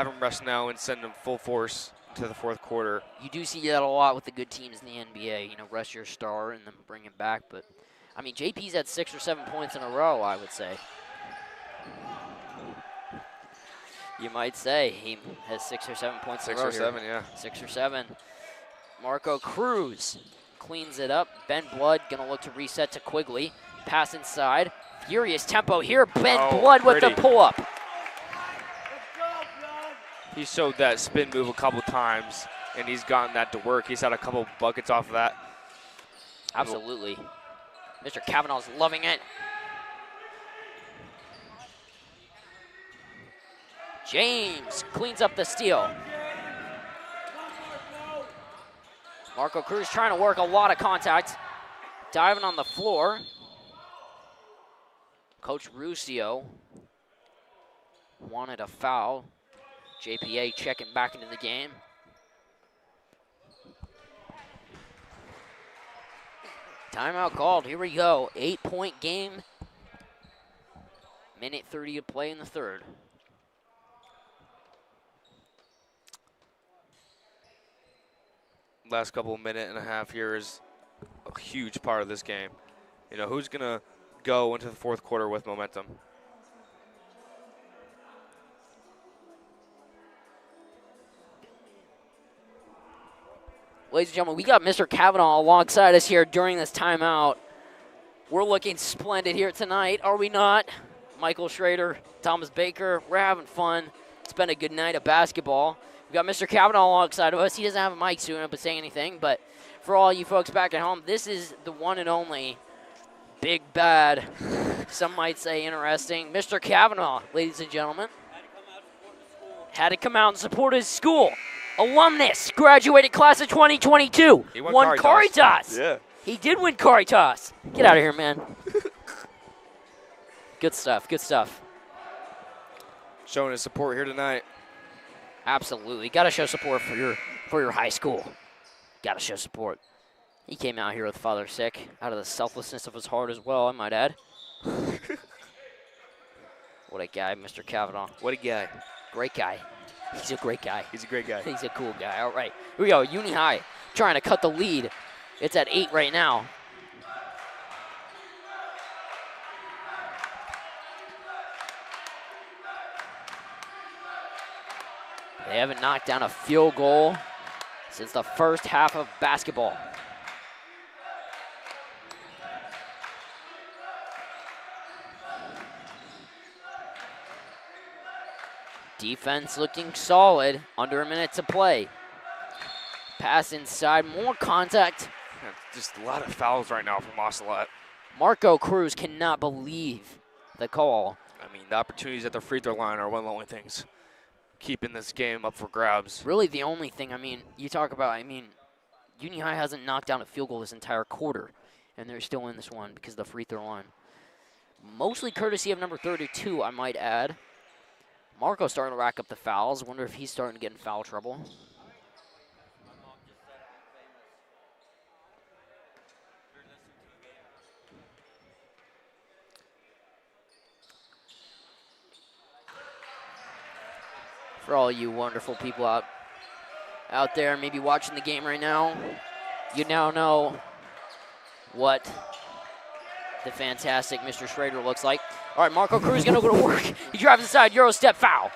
him rest now and send him full force to the fourth quarter. You do see that a lot with the good teams in the NBA. You know, rest your star and then bring him back. But, I mean, JP's had 6 or 7 points in a row, I would say. You might say he has 6 or 7 points in a row. 6 or 7, yeah. 6 or 7. Marco Cruz cleans it up. Ben Blood going to look to reset to Quigley. Pass inside. Furious tempo here. Ben Blood with the pull-up. He showed that spin move a couple times, and he's gotten that to work. He's had a couple buckets off of that. Absolutely. Mr. Kavanaugh's loving it. James cleans up the steal. Marco Cruz trying to work a lot of contact. Diving on the floor. Coach Ruscio wanted a foul. JPA checking back into the game. Timeout called. Here we go. 8-point game. Minute 30 to play in the third. Last couple minute and a half here is a huge part of this game. You know, who's going to go into the fourth quarter with momentum? Ladies and gentlemen, we got Mr. Kavanaugh alongside us here during this timeout. We're looking splendid here tonight, are we not? Michael Schrader, Thomas Baker, we're having fun. It's been a good night of basketball. We got Mr. Kavanaugh alongside of us. He doesn't have a mic, so he won't be saying anything, but for all you folks back at home, this is the one and only big bad, some might say interesting, Mr. Kavanaugh, ladies and gentlemen. Had to come out and support his school. Alumnus, graduated class of 2022. He won Caritas. Yeah. He did win Caritas. Get out of here, man. Good stuff, good stuff. Showing his support here tonight. Absolutely. Got to show support for your high school. Got to show support. He came out here with father sick, out of the selflessness of his heart as well, I might add. What a guy, Mr. Kavanaugh. What a guy. Great guy. He's a great guy. He's a great guy. He's a cool guy. All right. Here we go. Uni High trying to cut the lead. It's at 8 right now. They haven't knocked down a field goal since the first half of basketball. Defense looking solid. Under a minute to play. Pass inside. More contact. Just a lot of fouls right now from Salette. Marco Cruz cannot believe the call. I mean, the opportunities at the free throw line are one of the only things keeping this game up for grabs. Really the only thing, I mean, you talk about, Uni High hasn't knocked down a field goal this entire quarter, and they're still in this one because of the free throw line. Mostly courtesy of number 32, I might add. Marco's starting to rack up the fouls. Wonder if he's starting to get in foul trouble. For all you wonderful people out there maybe watching the game right now, you now know what the fantastic Mr. Schrader looks like. All right, Marco Cruz going to go to work. He drives inside, Euro step foul.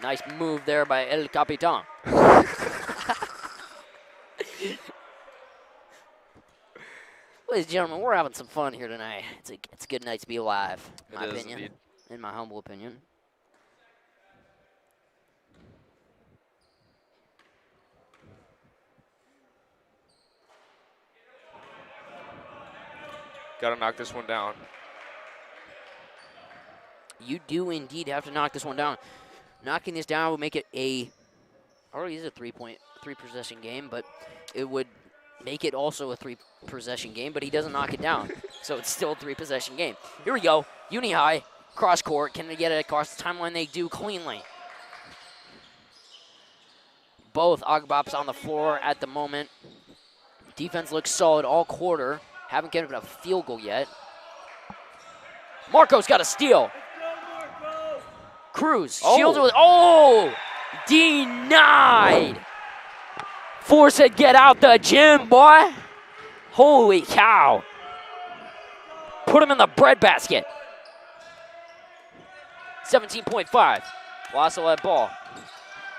Nice move there by El Capitan. Ladies and gentlemen, we're having some fun here tonight. It's a good night to be alive, in my opinion. Indeed. In my humble opinion. Got to knock this one down. You do indeed have to knock this one down. Knocking this down would make it already is a three-possession game, but it would make it also a three-possession game, but he doesn't knock it down. So it's still a three-possession game. Here we go. Uni High, cross court. Can they get it across the timeline? They do cleanly. Both Agbaps on the floor at the moment. Defense looks solid all quarter. Haven't given a field goal yet. Marco's got a steal. Cruz shields it with, denied. Force it, get out the gym, boy. Holy cow. Put him in the breadbasket. 17.5. Lost that ball.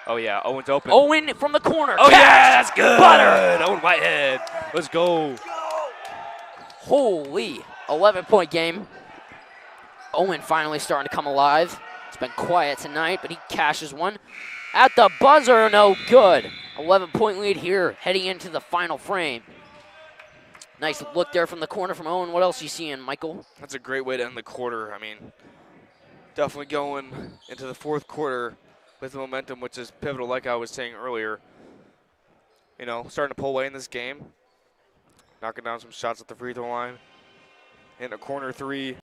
Oh, yeah, Owen's open. Owen from the corner. Oh, Catch. yeah, that's good. Butter. Owen Whitehead. Let's go. Holy, 11-point game. Owen finally starting to come alive. It's been quiet tonight, but he cashes one. At the buzzer, no good. 11-point lead here, heading into the final frame. Nice look there from the corner from Owen. What else you seeing, Michael? That's a great way to end the quarter. I mean, definitely going into the fourth quarter with the momentum, which is pivotal, like I was saying earlier. You know, starting to pull away in this game. Knocking down some shots at the free throw line. In a corner three.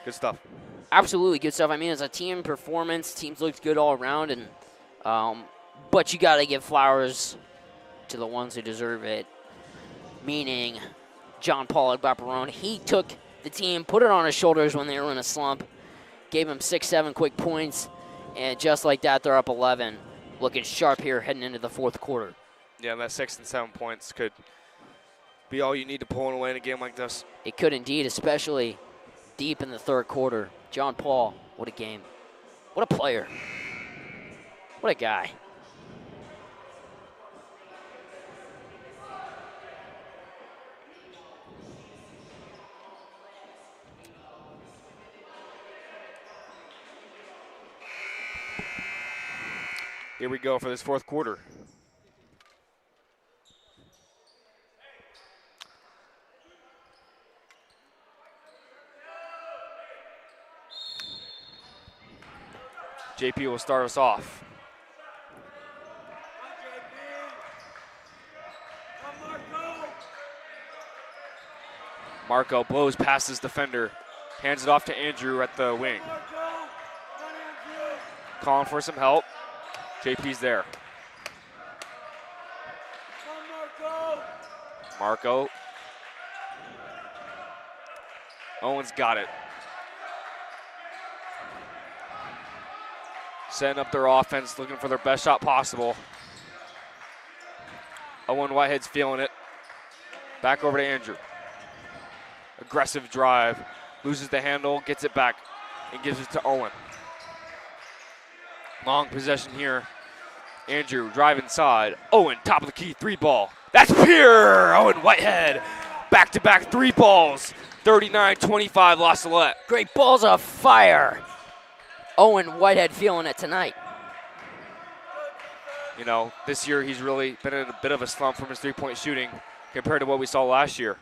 Good stuff. Absolutely good stuff. I mean, as a team performance, teams looked good all around, and but you got to give flowers to the ones who deserve it. Meaning, John Paul Agbaperone. He took the team, put it on his shoulders when they were in a slump, gave him 6-7 quick points, and just like that, they're up 11. Looking sharp here heading into the fourth quarter. Yeah, and that 6 and 7 points could be all you need to pull away in a game like this. It could indeed, especially deep in the third quarter. John Paul, what a game. What a player. What a guy. Here we go for this fourth quarter. JP will start us off. Marco blows past his defender, hands it off to Andrew at the wing. Calling for some help. JP's there. Marco. Owen's got it. Setting up their offense, looking for their best shot possible. Owen Whitehead's feeling it. Back over to Andrew. Aggressive drive. Loses the handle, gets it back, and gives it to Owen. Long possession here. Andrew drive inside. Owen, top of the key, 3 ball. That's pure! Owen Whitehead. Back-to-back 3 balls. 39-25, lost Salette. Great balls of fire. Owen Whitehead feeling it tonight. You know, this year he's really been in a bit of a slump from his three-point shooting compared to what we saw last year.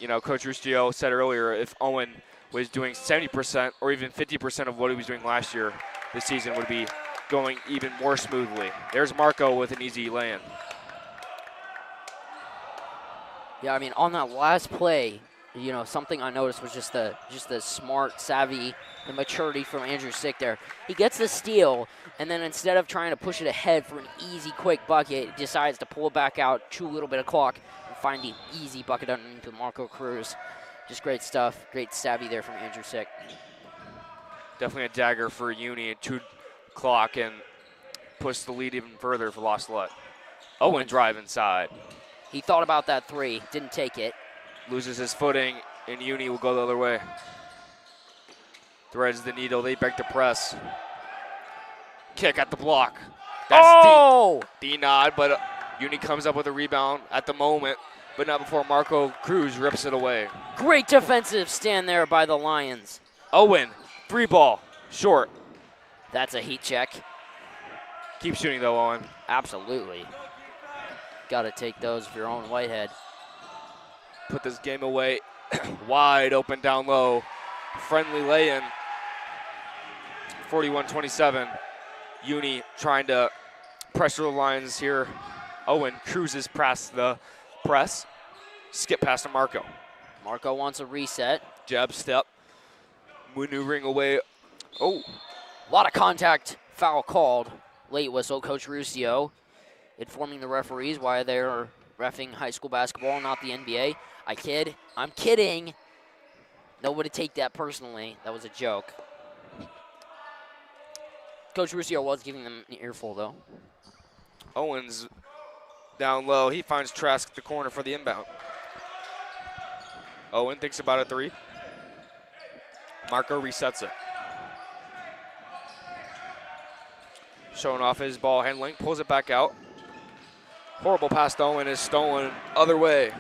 You know, Coach Ruscio said earlier if Owen was doing 70% or even 50% of what he was doing last year, this season would be going even more smoothly. There's Marco with an easy lay-in. Yeah, I mean, on that last play, you know, something I noticed was just the smart, savvy, the maturity from Andrew Sick there. He gets the steal, and then instead of trying to push it ahead for an easy, quick bucket, he decides to pull it back out, chew a little bit of clock, and find the easy bucket underneath Marco Cruz. Just great stuff. Great savvy there from Andrew Sick. Definitely a dagger for Uni and 2 clock and push the lead even further for Lost Salette. Owen drive inside. He thought about that 3, didn't take it. Loses his footing, and Uni will go the other way. Threads the needle, they break the press. Kick at the block. That's D-nod, but Uni comes up with a rebound at the moment, but not before Marco Cruz rips it away. Great defensive stand there by the Lions. Owen, 3 ball, short. That's a heat check. Keep shooting though, Owen. Absolutely. Got to take those if you're Owen Whitehead. Put this game away. Wide open down low. Friendly lay-in. 41-27. Uni trying to pressure the lines here. Owen cruises past the press. Skip past to Marco. Marco wants a reset. Jab step. Maneuvering away. Oh. A lot of contact. Foul called. Late whistle. Coach Ruscio informing the referees why they're reffing high school basketball, not the NBA. I kid. I'm kidding. Nobody take that personally. That was a joke. Coach Ruscio was giving them an earful, though. Owens down low. He finds Trask at the corner for the inbound. Owen thinks about a three. Marco resets it. Showing off his ball handling, pulls it back out. Horrible pass to Owen is stolen other way.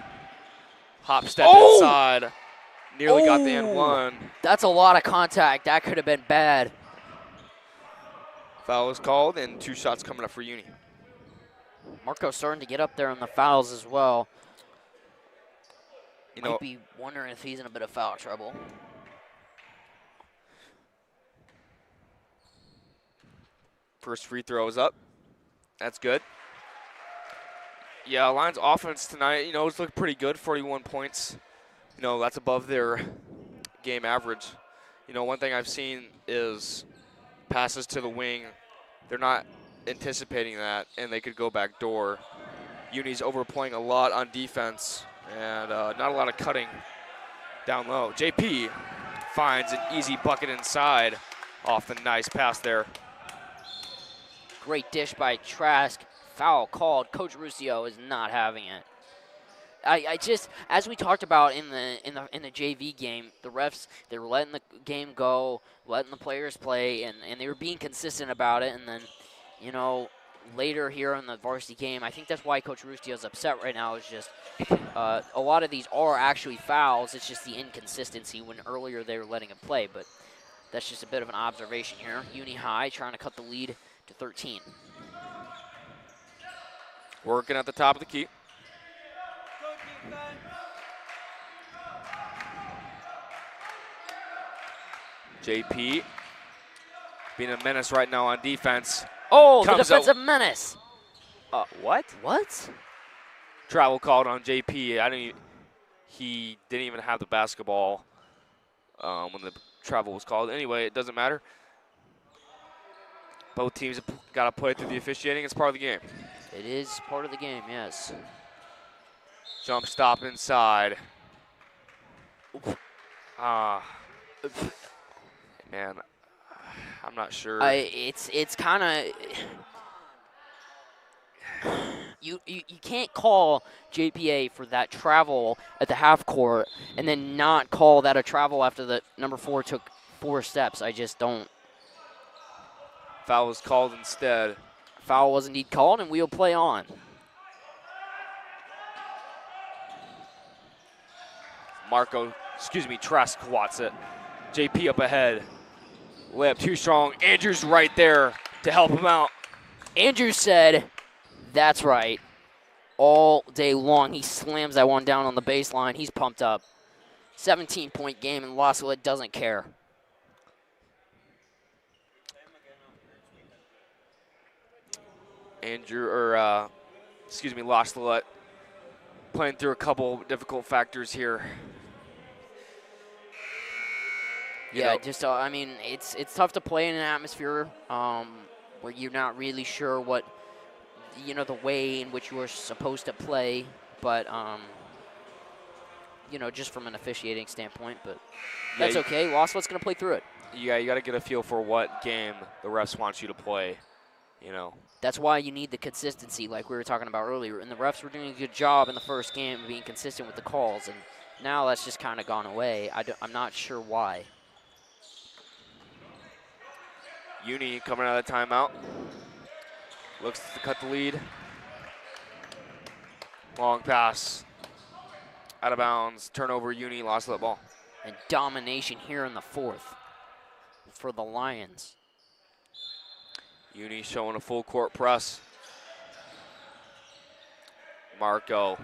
Hop step inside. Nearly got the and one. That's a lot of contact. That could have been bad. Foul is called and 2 shots coming up for Uni. Marco's starting to get up there on the fouls as well. You Might know, be wondering if he's in a bit of foul trouble. first free throw is up. That's good. Yeah, Lions offense tonight, it's looked pretty good, 41 points. That's above their game average. One thing I've seen is passes to the wing. They're not anticipating that, and they could go back door. Uni's overplaying a lot on defense, and not a lot of cutting down low. JP finds an easy bucket inside off the nice pass there. Great dish by Trask. Foul called. Coach Ruscio is not having it. I just, as we talked about in the JV game, the refs, they were letting the game go, letting the players play, and they were being consistent about it. And then, later here in the varsity game, I think that's why Coach Ruscio is upset right now. Is just a lot of these are actually fouls. It's just the inconsistency when earlier they were letting it play. But that's just a bit of an observation here. Uni High trying to cut the lead to 13. Working at the top of the key. JP being a menace right now on defense. Oh, the defensive menace. What? What? Travel called on JP. He didn't even have the basketball when the travel was called. Anyway, it doesn't matter. Both teams have got to play through the officiating. It's part of the game. It is part of the game, yes. Jump stop inside. Man, I'm not sure. It's kind of you can't call JPA for that travel at the half court and then not call that a travel after the number 4 took 4 steps. I just don't. Foul was called instead. Foul was indeed called, and we'll play on. Trask wants it. JP up ahead. Layup too strong. Andrews right there to help him out. Andrews said, that's right. All day long, he slams that one down on the baseline. He's pumped up. 17-point game, and Salette doesn't care. Salette playing through a couple difficult factors here. It's tough to play in an atmosphere where you're not really sure what, the way in which you are supposed to play, but, just from an officiating standpoint, but that's okay. Salette's going to play through it. Yeah, you got to get a feel for what game the refs want you to play, That's why you need the consistency like we were talking about earlier, and the refs were doing a good job in the first game of being consistent with the calls, and now that's just kind of gone away. I'm not sure why. Uni coming out of the timeout. Looks to cut the lead. Long pass. Out of bounds. Turnover, Uni lost the ball. And domination here in the 4th for the Lions. Uni showing a full court press. Marco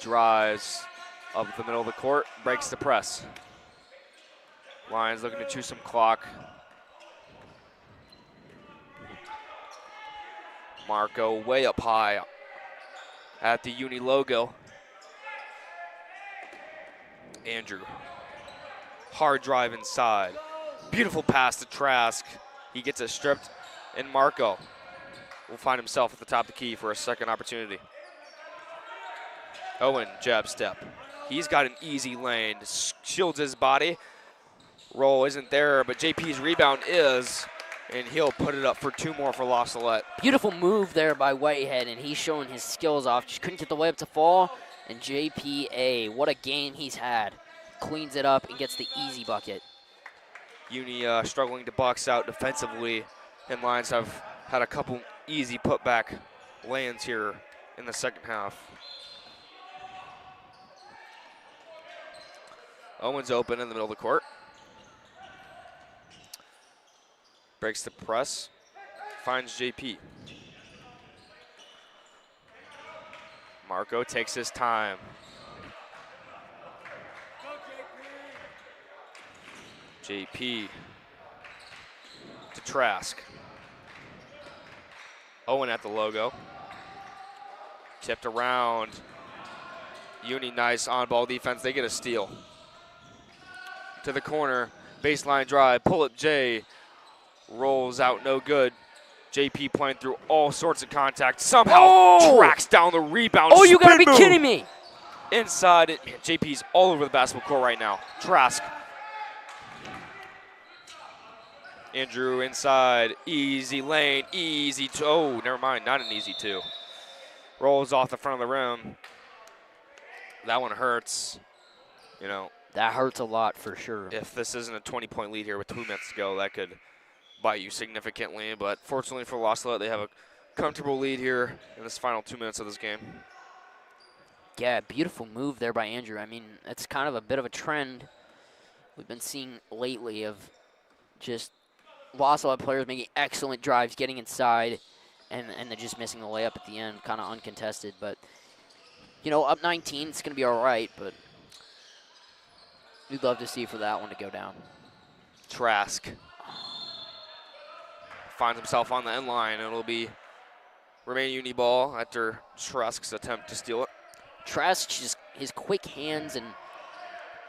drives up the middle of the court, breaks the press. Lions looking to chew some clock. Marco way up high at the Uni logo. Andrew, hard drive inside. Beautiful pass to Trask. He gets it stripped, and Marco will find himself at the top of the key for a second opportunity. Owen, jab step. He's got an easy lane, shields his body. Roll isn't there, but JP's rebound is, And he'll put it up for 2 more for La Salette. Beautiful move there by Whitehead, and he's showing his skills off. Just couldn't get the layup to fall. And JPA, what a game he's had. Cleans it up and gets the easy bucket. Uni struggling to box out defensively, and Lions have had a couple easy putback lands here in the second half. Owens open in the middle of the court. Breaks the press, finds JP. Marco takes his time. JP to Trask. Owen at the logo. Tipped around. Uni, nice on-ball defense. They get a steal. To the corner, baseline drive, pull-up J. Rolls out, no good. JP playing through all sorts of contact. Somehow tracks down the rebound. Oh, you gotta be Spin move. kidding me. Inside, man, JP's all over the basketball court right now. Trask. Andrew inside, easy lane, easy two. Oh, never mind, not an easy 2. Rolls off the front of the rim. That one hurts. You know, That hurts a lot for sure. if this isn't a 20-point lead here with 2 minutes to go, that could bite you significantly. But fortunately for La Salette, they have a comfortable lead here in this final 2 minutes of this game. Yeah, beautiful move there by Andrew. I mean, it's kind of a bit of a trend we've been seeing lately of just La Salette players making excellent drives, getting inside, and they're just missing the layup at the end, kind of uncontested. But, you know, up 19, it's going to be all right, but we'd love to see for that one to go down. Trask finds himself on the end line, and it'll be remain Uni ball after Trask's attempt to steal it. Trask, just his quick hands and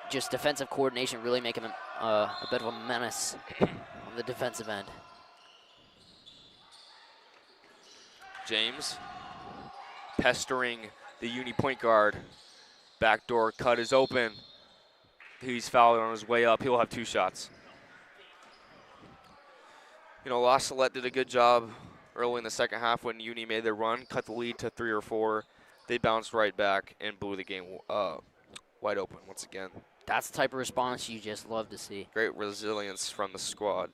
just defensive coordination really make him a bit of a menace on the defensive end. James pestering the Uni point guard. Backdoor cut is open. He's fouled on his way up. He'll have 2 shots. You know, La Salette did a good job early in the second half when Uni made their run, cut the lead to 3 or 4. They bounced right back and blew the game wide open once again. That's the type of response you just love to see. Great resilience from the squad.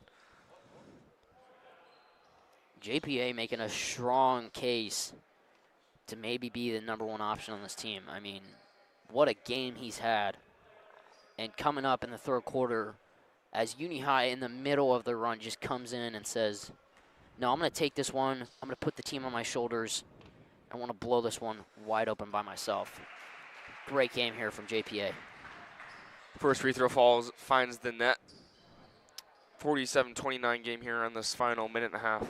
JPA making a strong case to maybe be the #1 option on this team. I mean, what a game he's had. And coming up in the third quarter, as Uni High in the middle of the run just comes in and says, no, I'm going to take this one. I'm going to put the team on my shoulders. I want to blow this one wide open by myself. Great game here from JPA. First free throw falls, finds the net. 47-29 game here on this final minute and a half.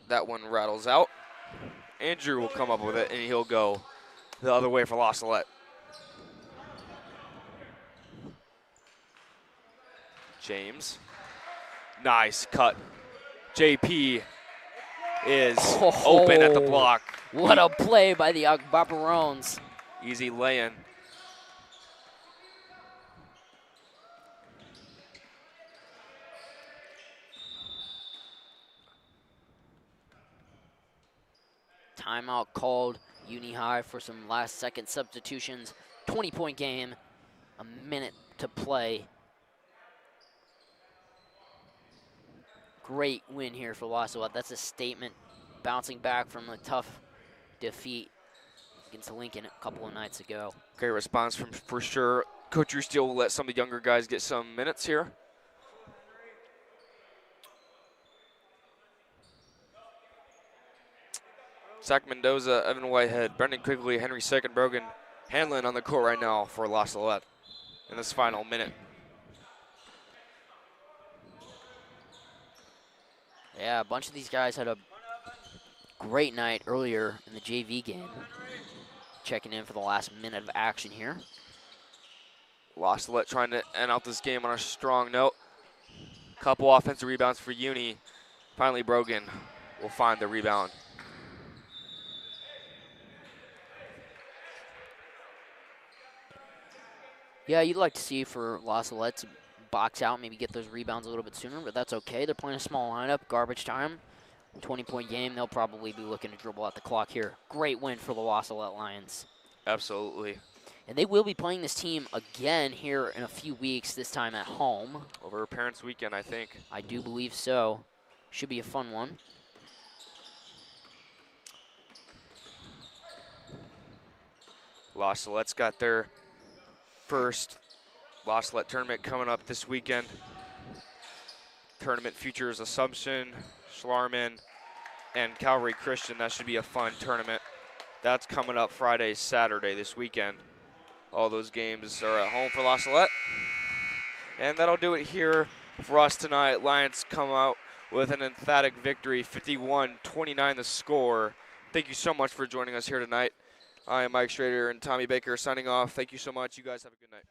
That one rattles out. Andrew will come up with it, and he'll go the other way for La Salette. James. Nice cut. JP is open at the block. What a play by the Agbaparons. Easy lay-in. Timeout called. Uni High for some last-second substitutions. 20-point game. A minute to play. Great win here for La Salette. That's a statement, bouncing back from a tough defeat against Lincoln a couple of nights ago. Great response from for sure. Coach Steele will let some of the younger guys get some minutes here. Zach Mendoza, Evan Whitehead, Brendan Quigley, Henry Secondbrogan, Hanlon on the court right now for La Salette in this final minute. Yeah, a bunch of these guys had a great night earlier in the JV game. Checking in for the last minute of action here. La Salette trying to end out this game on a strong note. Couple offensive rebounds for Uni. Finally, Brogan will find the rebound. Yeah, you'd like to see for La Salette to box out, maybe get those rebounds a little bit sooner, but that's okay. They're playing a small lineup, garbage time, 20-point game. They'll probably be looking to dribble out the clock here. Great win for the La Salette Lions. Absolutely. And they will be playing this team again here in a few weeks, this time at home. Over Parents Weekend, I think. I do believe so. Should be a fun one. La Salette's got their first La Salette tournament coming up this weekend. Tournament features Assumption, Schlarman, and Calvary Christian. That should be a fun tournament. That's coming up Friday, Saturday this weekend. All those games are at home for La Salette. And that'll do it here for us tonight. Lions come out with an emphatic victory, 51-29 the score. Thank you so much for joining us here tonight. I am Mike Schrader and Tommy Baker signing off. Thank you so much. You guys have a good night.